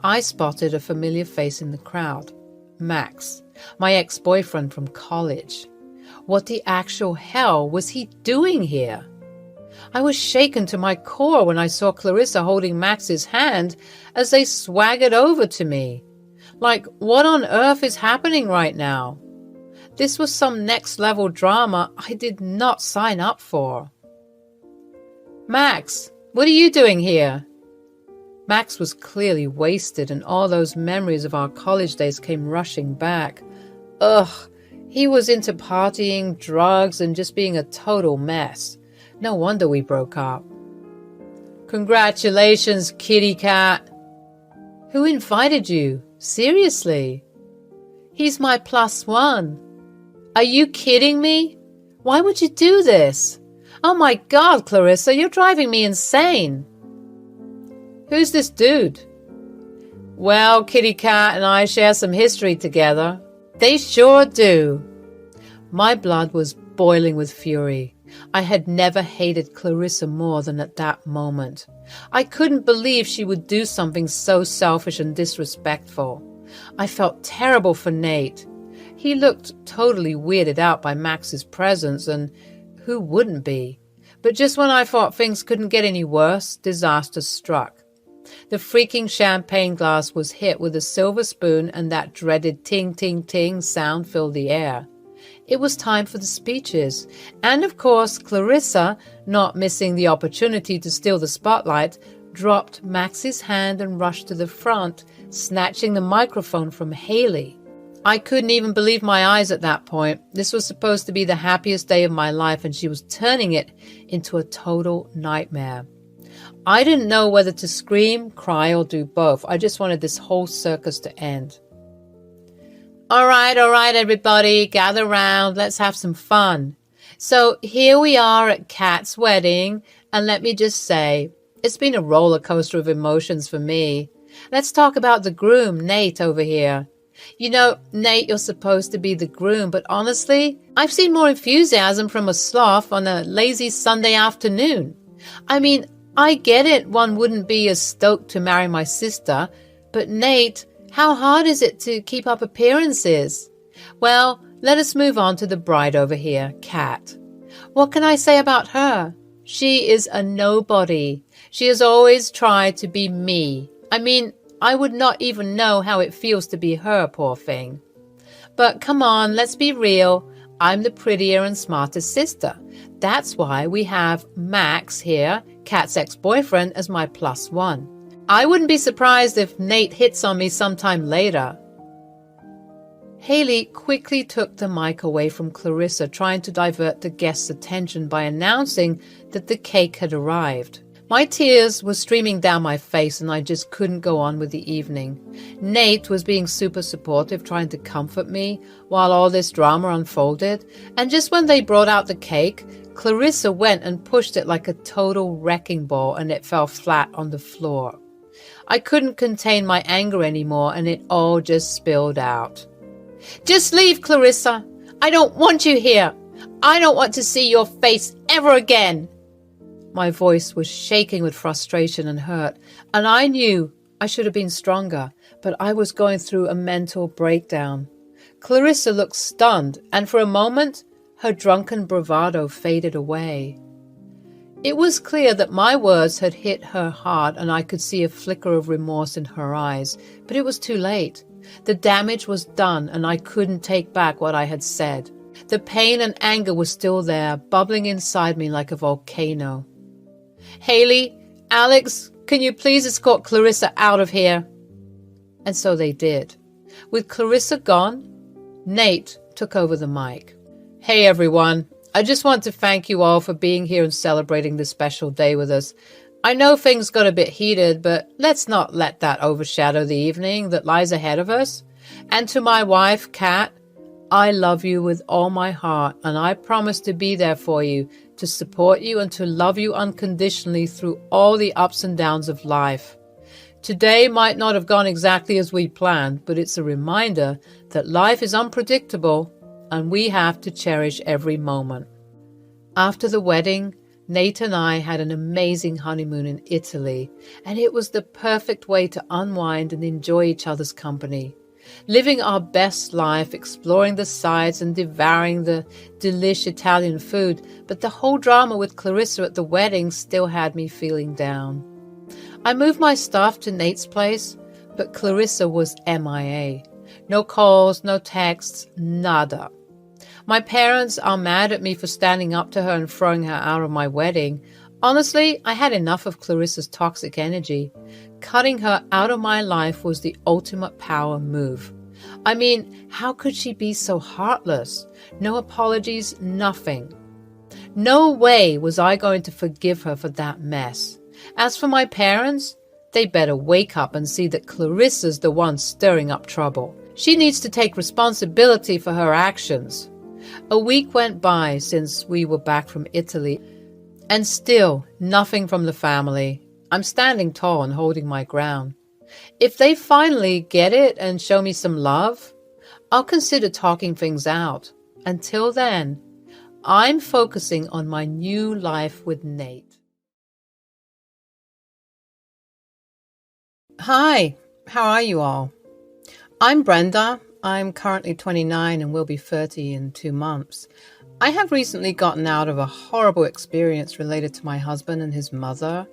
I spotted a familiar face in the crowd. Max, my ex-boyfriend from college. What the actual hell was he doing here? I was shaken to my core when I saw Clarissa holding Max's hand as they swaggered over to me. Like, what on earth is happening right now? This was some next-level drama I did not sign up for. Max, what are you doing here? Max was clearly wasted, and all those memories of our college days came rushing back. Ugh, he was into partying, drugs, and just being a total mess. No wonder we broke up. Congratulations, kitty cat. Who invited you? Seriously? He's my +1. Are you kidding me? Why would you do this? Oh my God, Clarissa, you're driving me insane. Who's this dude? Well, Kitty Cat and I share some history together. They sure do. My blood was boiling with fury. I had never hated Clarissa more than at that moment. I couldn't believe she would do something so selfish and disrespectful. I felt terrible for Nate. He looked totally weirded out by Max's presence, and who wouldn't be? But just when I thought things couldn't get any worse, disaster struck. The freaking champagne glass was hit with a silver spoon, and that dreaded ting, ting, ting sound filled the air. It was time for the speeches, and of course Clarissa, not missing the opportunity to steal the spotlight, dropped Max's hand and rushed to the front, snatching the microphone from Haley. I couldn't even believe my eyes at that point. This was supposed to be the happiest day of my life, and she was turning it into a total nightmare. I didn't know whether to scream, cry, or do both. I just wanted this whole circus to end. All right, everybody, gather round. Let's have some fun. So here we are at Kat's wedding, and let me just say, it's been a roller coaster of emotions for me. Let's talk about the groom, Nate, over here. You know, Nate, you're supposed to be the groom, but honestly, I've seen more enthusiasm from a sloth on a lazy Sunday afternoon. I mean, I get it, one wouldn't be as stoked to marry my sister, but Nate, how hard is it to keep up appearances? Well, let us move on to the bride over here, Kat. What can I say about her? She is a nobody. She has always tried to be me. I mean, I would not even know how it feels to be her, poor thing. But come on, let's be real. I'm the prettier and smarter sister. That's why we have Max here, Kat's ex-boyfriend, as my +1. I wouldn't be surprised if Nate hits on me sometime later. Haley quickly took the mic away from Clarissa, trying to divert the guests' attention by announcing that the cake had arrived. My tears were streaming down my face and I just couldn't go on with the evening. Nate was being super supportive, trying to comfort me while all this drama unfolded. And just when they brought out the cake, Clarissa went and pushed it like a total wrecking ball and it fell flat on the floor. I couldn't contain my anger anymore and it all just spilled out. Just leave, Clarissa. I don't want you here. I don't want to see your face ever again. My voice was shaking with frustration and hurt, and I knew I should have been stronger, but I was going through a mental breakdown. Clarissa looked stunned, and for a moment, her drunken bravado faded away. It was clear that my words had hit her hard, and I could see a flicker of remorse in her eyes, but it was too late. The damage was done, and I couldn't take back what I had said. The pain and anger were still there, bubbling inside me like a volcano. Haley, Alex, can you please escort Clarissa out of here? And so they did. With Clarissa gone, Nate took over the mic. Hey everyone, I just want to thank you all for being here and celebrating this special day with us. I know things got a bit heated, but let's not let that overshadow the evening that lies ahead of us. And to my wife, Kat, I love you with all my heart, and I promise to be there for you, to support you and to love you unconditionally through all the ups and downs of life. Today might not have gone exactly as we planned, but it's a reminder that life is unpredictable and we have to cherish every moment. After the wedding, Nate and I had an amazing honeymoon in Italy, and it was the perfect way to unwind and enjoy each other's company. Living our best life, exploring the sights and devouring the delish Italian food, but the whole drama with Clarissa at the wedding still had me feeling down. I moved my stuff to Nate's place, but Clarissa was MIA. No calls, no texts, nada. My parents are mad at me for standing up to her and throwing her out of my wedding. Honestly, I had enough of Clarissa's toxic energy. Cutting her out of my life was the ultimate power move. I mean, how could she be so heartless? No apologies, nothing. No way was I going to forgive her for that mess. As for my parents, they better wake up and see that Clarissa's the one stirring up trouble. She needs to take responsibility for her actions. A week went by since we were back from Italy, and still nothing from the family. I'm standing tall and holding my ground. If they finally get it and show me some love, I'll consider talking things out. Until then, I'm focusing on my new life with Nate. Hi, how are you all? I'm Brenda. I'm currently 29 and will be 30 in 2 months. I have recently gotten out of a horrible experience related to my husband and his mother.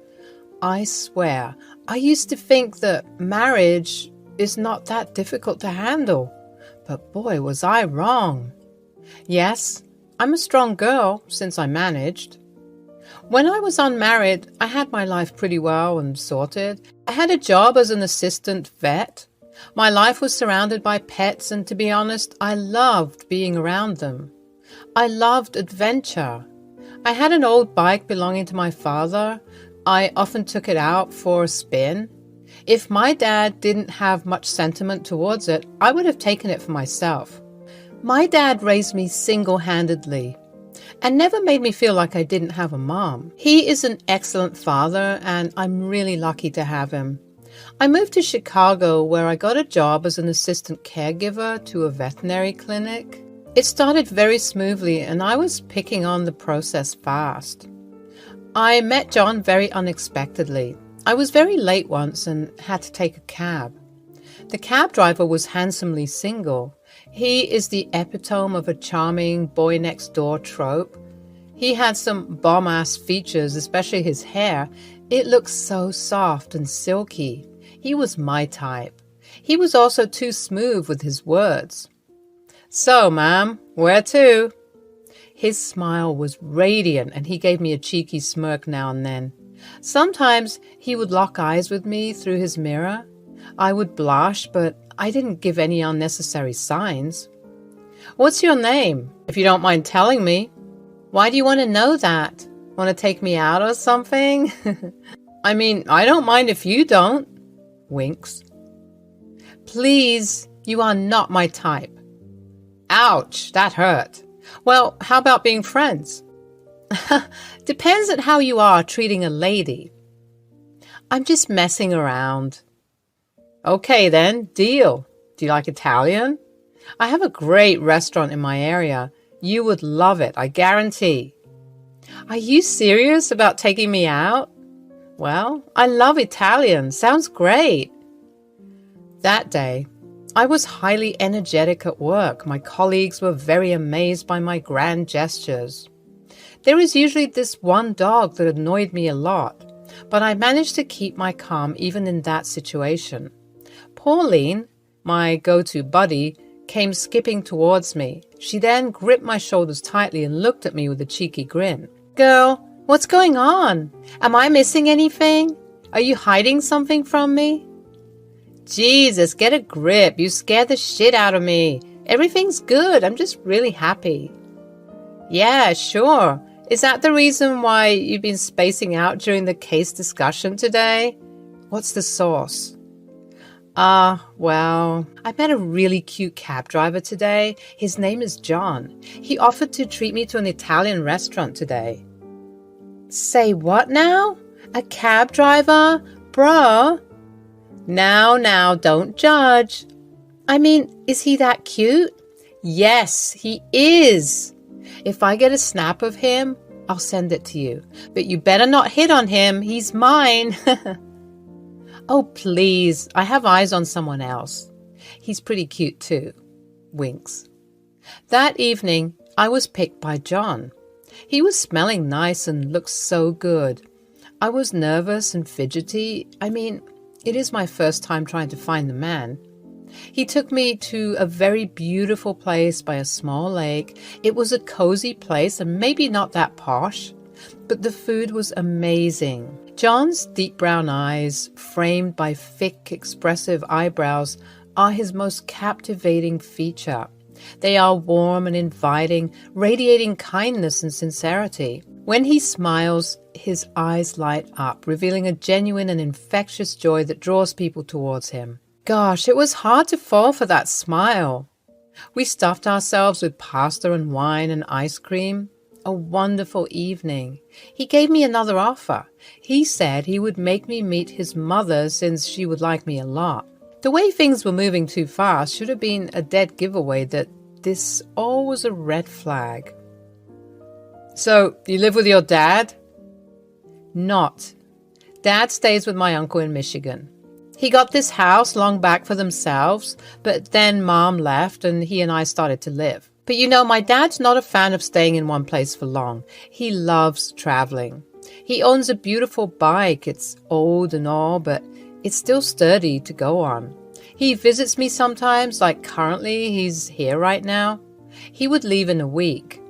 I swear, I used to think that marriage is not that difficult to handle. But boy, was I wrong. Yes, I'm a strong girl since I managed. When I was unmarried, I had my life pretty well and sorted. I had a job as an assistant vet. My life was surrounded by pets, and to be honest, I loved being around them. I loved adventure. I had an old bike belonging to my father. I often took it out for a spin. If my dad didn't have much sentiment towards it, I would have taken it for myself. My dad raised me single-handedly and never made me feel like I didn't have a mom. He is an excellent father, and I'm really lucky to have him. I moved to Chicago, where I got a job as an assistant caregiver to a veterinary clinic. It started very smoothly, and I was picking on the process fast. I met John very unexpectedly. I was very late once and had to take a cab. The cab driver was handsomely single. He is the epitome of a charming boy-next-door trope. He had some bomb-ass features, especially his hair. It looked so soft and silky. He was my type. He was also too smooth with his words. "So, ma'am, where to?" His smile was radiant, and he gave me a cheeky smirk now and then. Sometimes he would lock eyes with me through his mirror. I would blush, but I didn't give any unnecessary signs. "What's your name, if you don't mind telling me?" "Why do you want to know that? Want to take me out or something?" "I mean, I don't mind if you don't." Winks. "Please, you are not my type." "Ouch, that hurt. Well, how about being friends?" "Depends on how you are treating a lady." "I'm just messing around." "Okay then, deal. Do you like Italian? I have a great restaurant in my area. You would love it, I guarantee." "Are you serious about taking me out?" "Well, I love Italian. Sounds great." That day, I was highly energetic at work. My colleagues were very amazed by my grand gestures. There was usually this one dog that annoyed me a lot, but I managed to keep my calm even in that situation. Pauline, my go-to buddy, came skipping towards me. She then gripped my shoulders tightly and looked at me with a cheeky grin. "Girl, what's going on? Am I missing anything? Are you hiding something from me?" "Jesus, get a grip. You scared the shit out of me. Everything's good. I'm just really happy." "Yeah, sure. Is that the reason why you've been spacing out during the case discussion today? What's the sauce?" Well, I met a really cute cab driver today. His name is John. He offered to treat me to an Italian restaurant today." "Say what now? A cab driver? Bruh." Now, don't judge." "I mean, is he that cute?" "Yes, he is. If I get a snap of him, I'll send it to you. But you better not hit on him. He's mine." "Oh, please. I have eyes on someone else. He's pretty cute too." Winks. That evening, I was picked by John. He was smelling nice and looked so good. I was nervous and fidgety. I mean, it is my first time trying to find the man. He took me to a very beautiful place by a small lake. It was a cozy place and maybe not that posh, but the food was amazing. John's deep brown eyes, framed by thick, expressive eyebrows, are his most captivating feature. They are warm and inviting, radiating kindness and sincerity. When he smiles, his eyes light up, revealing a genuine and infectious joy that draws people towards him. Gosh, it was hard to fall for that smile. We stuffed ourselves with pasta and wine and ice cream. A wonderful evening. He gave me another offer. He said he would make me meet his mother since she would like me a lot. The way things were moving too fast should have been a dead giveaway that this all was a red flag. "So, you live with your dad?" "Not. Dad stays with my uncle in Michigan. He got this house long back for themselves, but then Mom left and he and I started to live. But you know, my dad's not a fan of staying in one place for long. He loves traveling. He owns a beautiful bike. It's old and all, but it's still sturdy to go on. He visits me sometimes, like currently he's here right now. He would leave in a week."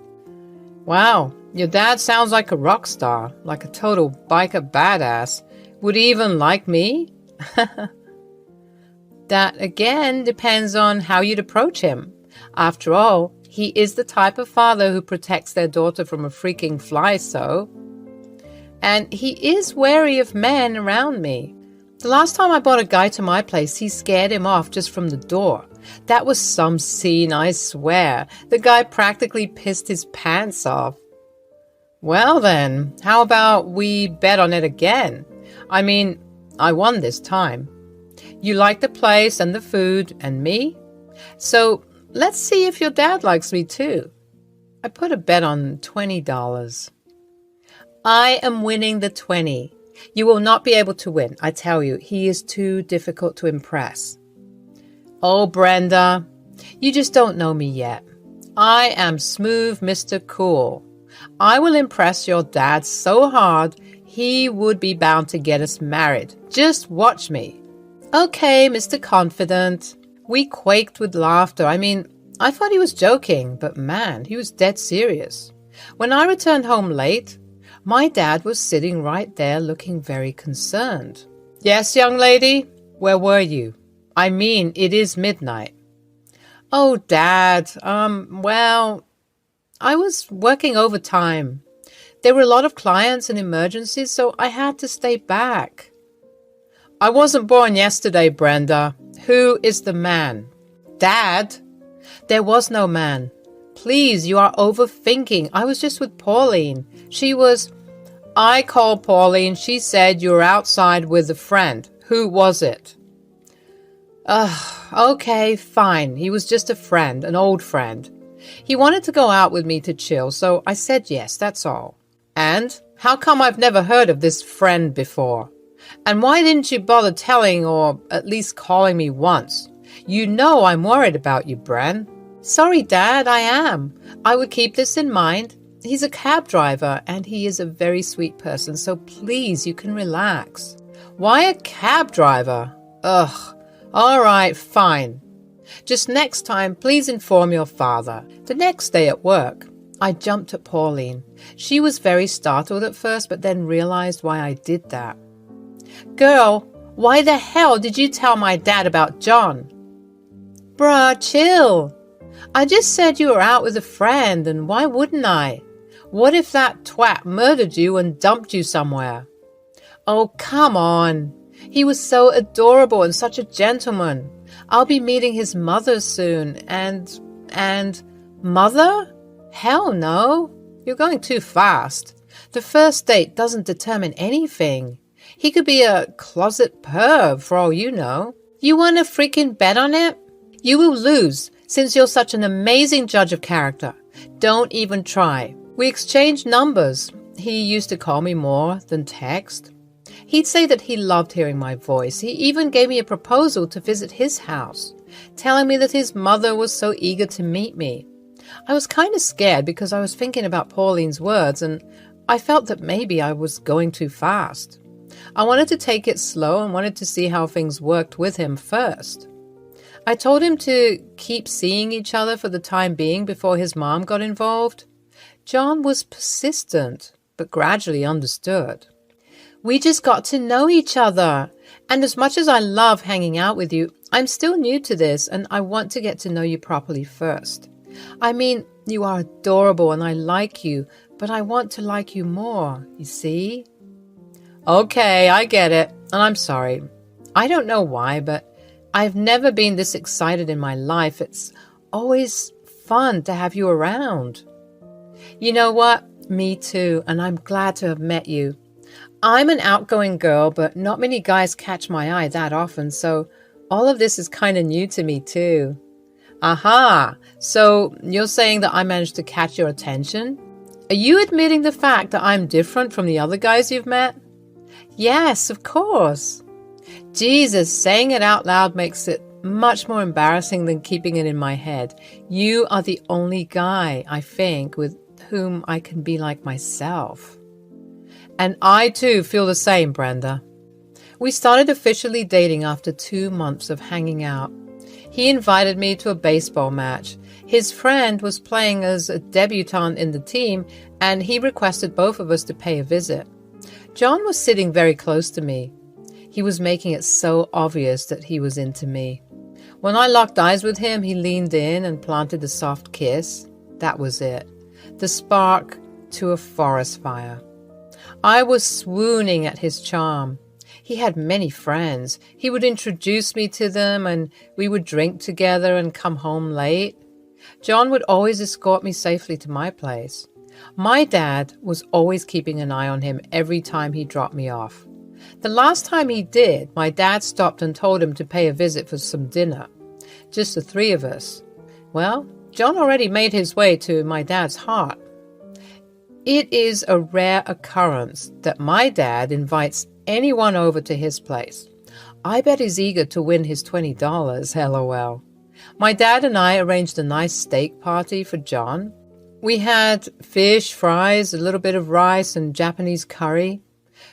"Wow, your dad sounds like a rock star, like a total biker badass. Would he even like me?" That, again, depends on how you'd approach him. After all, he is the type of father who protects their daughter from a freaking fly, so. And he is wary of men around me. The last time I brought a guy to my place, he scared him off just from the door. That was some scene, I swear. The guy practically pissed his pants off. Well then, how about we bet on it again? I mean, I won this time. You like the place and the food and me? So let's see if your dad likes me too. I put a bet on $20. I am winning the 20. You will not be able to win, I tell you. He is too difficult to impress. Oh, Brenda, you just don't know me yet. I am smooth Mr. Cool. I will impress your dad so hard, he would be bound to get us married. Just watch me. Okay, Mr. Confident. We quaked with laughter. I mean, I thought he was joking, but man, he was dead serious. When I returned home late, my dad was sitting right there looking very concerned. Yes, young lady, where were you? I mean, it is midnight. Oh, Dad, well, I was working overtime. There were a lot of clients and emergencies, so I had to stay back. I wasn't born yesterday, Brenda. Who is the man? Dad? There was no man. Please, you are overthinking. I was just with Pauline. I called Pauline. She said you were outside with a friend. Who was it? Okay, fine. He was just a friend, an old friend. He wanted to go out with me to chill, so I said yes, that's all. And how come I've never heard of this friend before? And why didn't you bother telling or at least calling me once? You know I'm worried about you, Bren. Sorry, Dad, I am. I would keep this in mind. He's a cab driver and he is a very sweet person, so please, you can relax. Why a cab driver? Ugh. All right, fine. Just next time, please inform your father. The next day at work, I jumped at Pauline. She was very startled at first, but then realized why I did that. Girl, why the hell did you tell my dad about John? Bruh, chill. I just said you were out with a friend, and why wouldn't I? What if that twat murdered you and dumped you somewhere? Oh, come on. He was so adorable and such a gentleman. I'll be meeting his mother soon, and mother? Hell no. You're going too fast. The first date doesn't determine anything. He could be a closet perv for all you know. You want to freaking bet on it? You will lose, since you're such an amazing judge of character. Don't even try. We exchanged numbers. He used to call me more than text. He'd say that he loved hearing my voice. He even gave me a proposal to visit his house, telling me that his mother was so eager to meet me. I was kind of scared because I was thinking about Pauline's words, and I felt that maybe I was going too fast. I wanted to take it slow and wanted to see how things worked with him first. I told him to keep seeing each other for the time being before his mom got involved. John was persistent, but gradually understood. We just got to know each other. And as much as I love hanging out with you, I'm still new to this and I want to get to know you properly first. I mean, you are adorable and I like you, but I want to like you more, you see? Okay, I get it. And I'm sorry. I don't know why, but I've never been this excited in my life. It's always fun to have you around. You know what? Me too. And I'm glad to have met you. I'm an outgoing girl, but not many guys catch my eye that often, so all of this is kind of new to me too. Aha! So you're saying that I managed to catch your attention? Are you admitting the fact that I'm different from the other guys you've met? Yes, of course. Jesus, saying it out loud makes it much more embarrassing than keeping it in my head. You are the only guy, I think, with whom I can be like myself. And I too feel the same, Brenda. We started officially dating after 2 months of hanging out. He invited me to a baseball match. His friend was playing as a debutante in the team, and he requested both of us to pay a visit. John was sitting very close to me. He was making it so obvious that he was into me. When I locked eyes with him, he leaned in and planted a soft kiss. That was it. The spark to a forest fire. I was swooning at his charm. He had many friends. He would introduce me to them, and we would drink together and come home late. John would always escort me safely to my place. My dad was always keeping an eye on him every time he dropped me off. The last time he did, my dad stopped and told him to pay a visit for some dinner. Just the three of us. Well, John already made his way to my dad's heart. It is a rare occurrence that my dad invites anyone over to his place. I bet he's eager to win his $20, LOL. My dad and I arranged a nice steak party for John. We had fish, fries, a little bit of rice, and Japanese curry.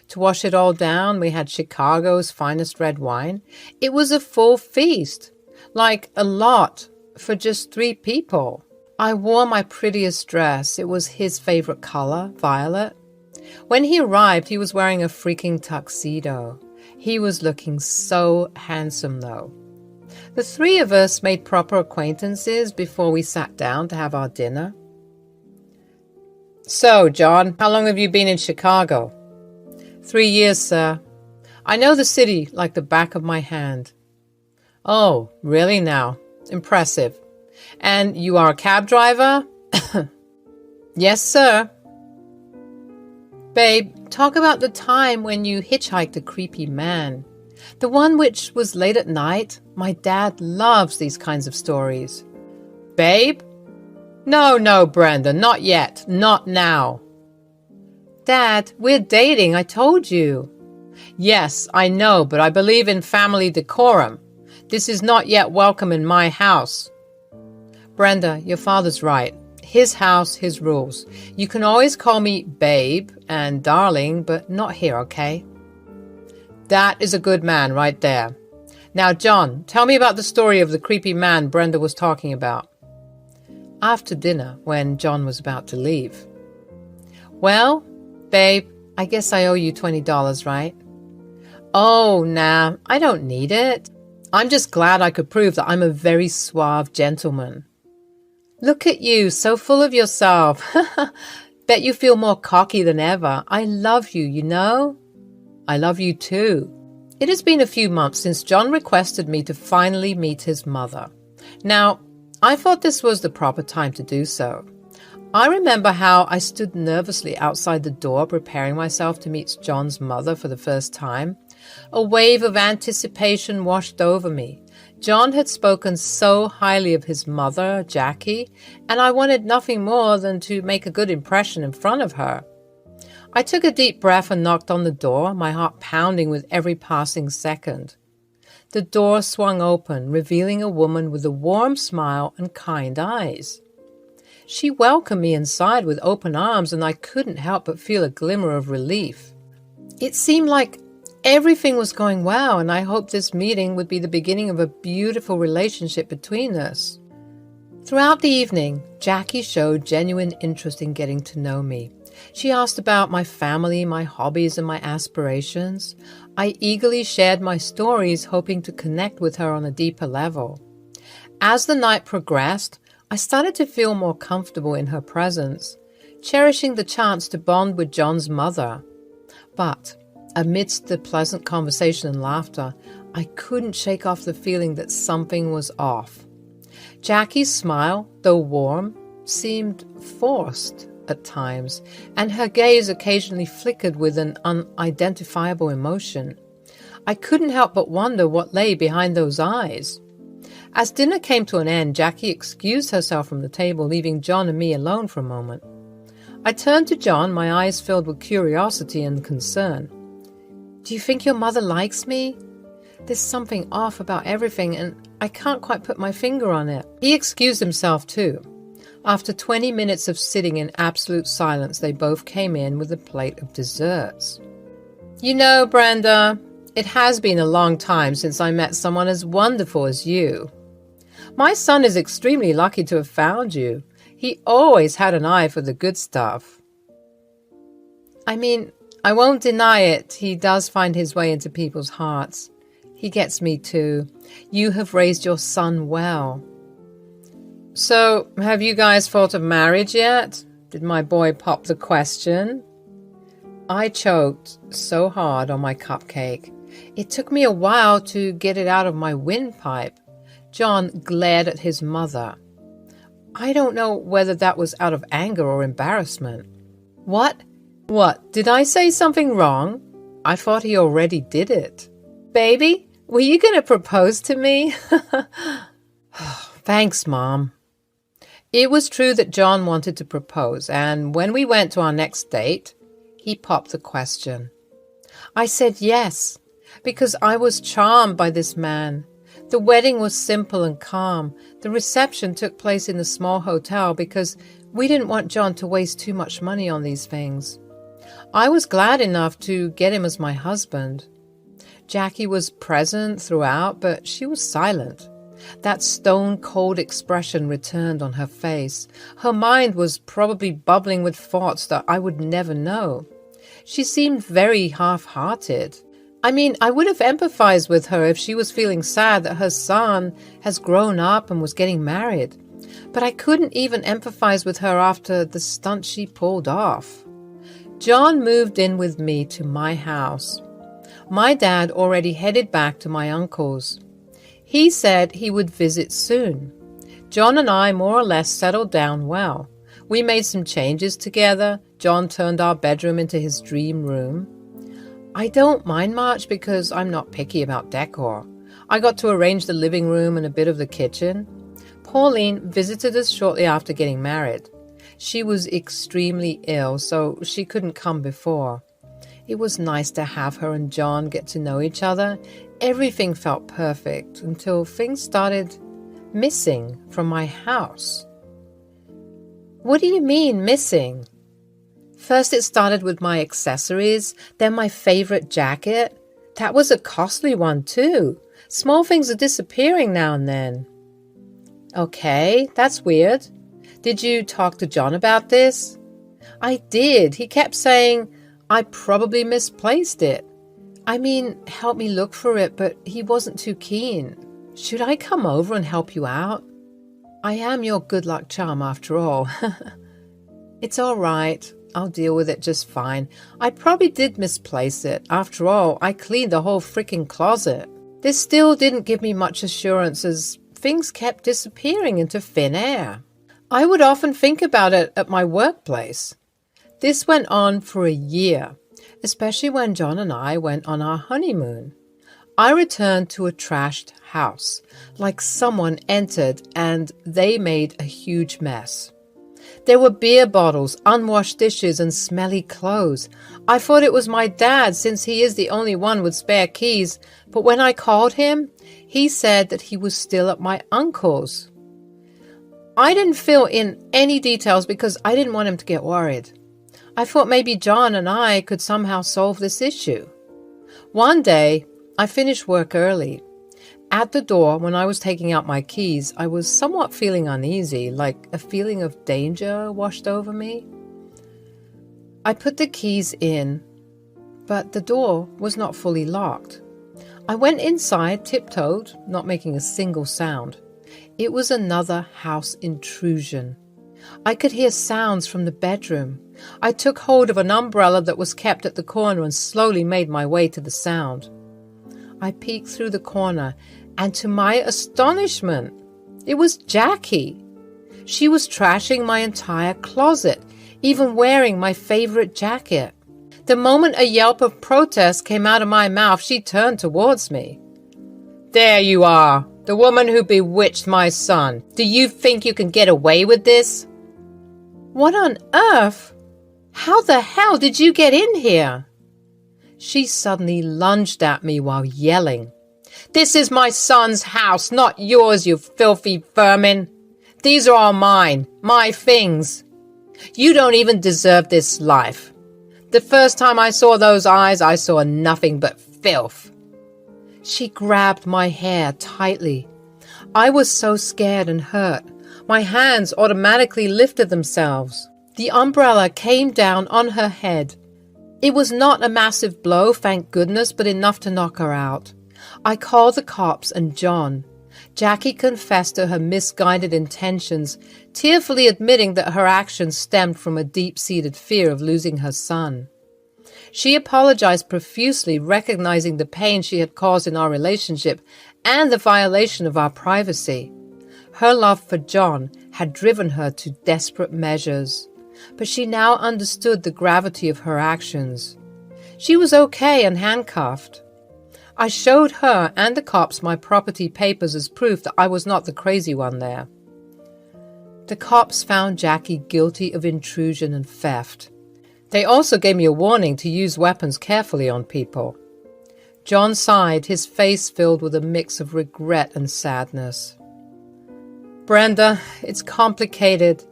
To wash it all down, we had Chicago's finest red wine. It was a full feast, like a lot for just 3 people. I wore my prettiest dress. It was his favorite color, violet. When he arrived, he was wearing a freaking tuxedo. He was looking so handsome, though. The 3 of us made proper acquaintances before we sat down to have our dinner. So, John, how long have you been in Chicago? 3 years, sir. I know the city like the back of my hand. Oh, really now? Impressive. And you are a cab driver? Yes, sir. Babe, talk about the time when you hitchhiked a creepy man. The one which was late at night. My dad loves these kinds of stories. Babe? No, Brenda, not yet. Not now. Dad, we're dating, I told you. Yes, I know, but I believe in family decorum. This is not yet welcome in my house. Brenda, your father's right. His house, his rules. You can always call me babe and darling, but not here, okay? That is a good man right there. Now, John, tell me about the story of the creepy man Brenda was talking about. After dinner, when John was about to leave. Well, babe, I guess I owe you $20, right? Oh, nah, I don't need it. I'm just glad I could prove that I'm a very suave gentleman. Look at you, so full of yourself. Bet you feel more cocky than ever. I love you, you know? I love you too. It has been a few months since John requested me to finally meet his mother. Now, I thought this was the proper time to do so. I remember how I stood nervously outside the door preparing myself to meet John's mother for the first time. A wave of anticipation washed over me. John had spoken so highly of his mother, Jackie, and I wanted nothing more than to make a good impression in front of her. I took a deep breath and knocked on the door, my heart pounding with every passing second. The door swung open, revealing a woman with a warm smile and kind eyes. She welcomed me inside with open arms, and I couldn't help but feel a glimmer of relief. It seemed like everything was going well, and I hoped this meeting would be the beginning of a beautiful relationship between us. Throughout the evening, Jackie showed genuine interest in getting to know me. She asked about my family, my hobbies, and my aspirations. I eagerly shared my stories, hoping to connect with her on a deeper level. As the night progressed, I started to feel more comfortable in her presence, cherishing the chance to bond with John's mother. But amidst the pleasant conversation and laughter, I couldn't shake off the feeling that something was off. Jackie's smile, though warm, seemed forced at times, and her gaze occasionally flickered with an unidentifiable emotion. I couldn't help but wonder what lay behind those eyes. As dinner came to an end, Jackie excused herself from the table, leaving John and me alone for a moment. I turned to John, my eyes filled with curiosity and concern. Do you think your mother likes me? There's something off about everything, and I can't quite put my finger on it. He excused himself too. After 20 minutes of sitting in absolute silence, they both came in with a plate of desserts. You know, Brenda, it has been a long time since I met someone as wonderful as you. My son is extremely lucky to have found you. He always had an eye for the good stuff. I mean, I won't deny it. He does find his way into people's hearts. He gets me too. You have raised your son well. So, have you guys thought of marriage yet? Did my boy pop the question? I choked so hard on my cupcake. It took me a while to get it out of my windpipe. John glared at his mother. I don't know whether that was out of anger or embarrassment. What? What? Did I say something wrong? I thought he already did it. Baby, were you going to propose to me? Thanks, Mom. It was true that John wanted to propose, and when we went to our next date, he popped the question. I said yes, because I was charmed by this man. The wedding was simple and calm. The reception took place in a small hotel because we didn't want John to waste too much money on these things. I was glad enough to get him as my husband. Jackie was present throughout, but she was silent. That stone-cold expression returned on her face. Her mind was probably bubbling with thoughts that I would never know. She seemed very half-hearted. I mean, I would have empathized with her if she was feeling sad that her son has grown up and was getting married. But I couldn't even empathize with her after the stunt she pulled off. John moved in with me to my house. My dad already headed back to my uncle's. He said he would visit soon. John and I more or less settled down well. We made some changes together. John turned our bedroom into his dream room. I don't mind much because I'm not picky about decor. I got to arrange the living room and a bit of the kitchen. Pauline visited us shortly after getting married. She was extremely ill, so she couldn't come before. It was nice to have her and John get to know each other. Everything felt perfect until things started missing from my house. What do you mean, missing? First it started with my accessories, then my favorite jacket. That was a costly one too. Small things are disappearing now and then. Okay, that's weird. Did you talk to John about this? I did. He kept saying, I probably misplaced it. I mean, help me look for it, but he wasn't too keen. Should I come over and help you out? I am your good luck charm after all. It's all right. I'll deal with it just fine. I probably did misplace it. After all, I cleaned the whole freaking closet. This still didn't give me much assurance as things kept disappearing into thin air. I would often think about it at my workplace. This went on for a year, especially when John and I went on our honeymoon. I returned to a trashed house, like someone entered and they made a huge mess. There were beer bottles, unwashed dishes, and smelly clothes. I thought it was my dad since he is the only one with spare keys, but when I called him, he said that he was still at my uncle's. I didn't fill in any details because I didn't want him to get worried. I thought maybe John and I could somehow solve this issue. One day, I finished work early. At the door, when I was taking out my keys, I was somewhat feeling uneasy, like a feeling of danger washed over me. I put the keys in, but the door was not fully locked. I went inside, tiptoed, not making a single sound. It was another house intrusion. I could hear sounds from the bedroom. I took hold of an umbrella that was kept at the corner and slowly made my way to the sound. I peeked through the corner, and to my astonishment, it was Jackie. She was trashing my entire closet, even wearing my favorite jacket. The moment a yelp of protest came out of my mouth, she turned towards me. There you are, the woman who bewitched my son. Do you think you can get away with this? What on earth? How the hell did you get in here? She suddenly lunged at me while yelling. This is my son's house, not yours, you filthy vermin. These are all mine, my things. You don't even deserve this life. The first time I saw those eyes, I saw nothing but filth. She grabbed my hair tightly. I was so scared and hurt. My hands automatically lifted themselves. The umbrella came down on her head. It was not a massive blow, thank goodness, but enough to knock her out. I called the cops and John. Jackie confessed to her misguided intentions, tearfully admitting that her actions stemmed from a deep-seated fear of losing her son. She apologized profusely, recognizing the pain she had caused in our relationship and the violation of our privacy. Her love for John had driven her to desperate measures, but she now understood the gravity of her actions. She was okay and handcuffed. I showed her and the cops my property papers as proof that I was not the crazy one there. The cops found Jackie guilty of intrusion and theft. They also gave me a warning to use weapons carefully on people. John sighed, his face filled with a mix of regret and sadness. Brenda, it's complicated.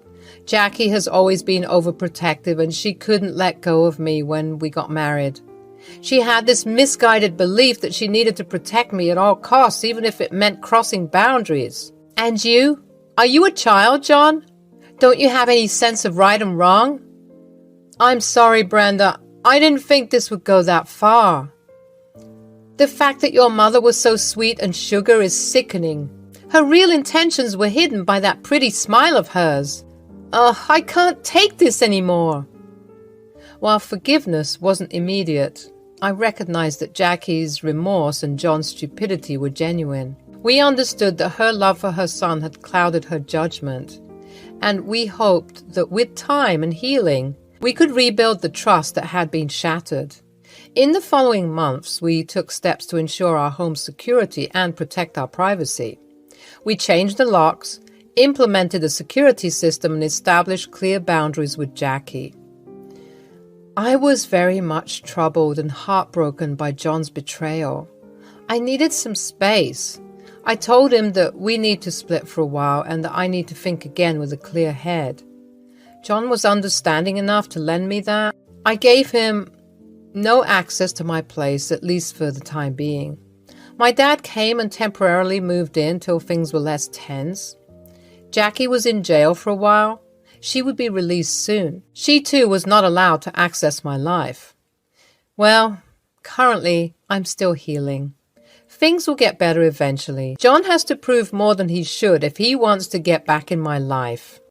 Jackie has always been overprotective and she couldn't let go of me when we got married. She had this misguided belief that she needed to protect me at all costs, even if it meant crossing boundaries. And you? Are you a child, John? Don't you have any sense of right and wrong? I'm sorry, Brenda. I didn't think this would go that far. The fact that your mother was so sweet and sugar is sickening. Her real intentions were hidden by that pretty smile of hers. I can't take this anymore. While forgiveness wasn't immediate, I recognized that Jackie's remorse and John's stupidity were genuine. We understood that her love for her son had clouded her judgment, and we hoped that with time and healing, we could rebuild the trust that had been shattered. In the following months, we took steps to ensure our home's security and protect our privacy. We changed the locks, implemented a security system, and established clear boundaries with Jackie. I was very much troubled and heartbroken by John's betrayal. I needed some space. I told him that we need to split for a while and that I need to think again with a clear head. John was understanding enough to lend me that. I gave him no access to my place, at least for the time being. My dad came and temporarily moved in till things were less tense. Jackie was in jail for a while. She would be released soon. She too was not allowed to access my life. Well, currently, I'm still healing. Things will get better eventually. John has to prove more than he should if he wants to get back in my life.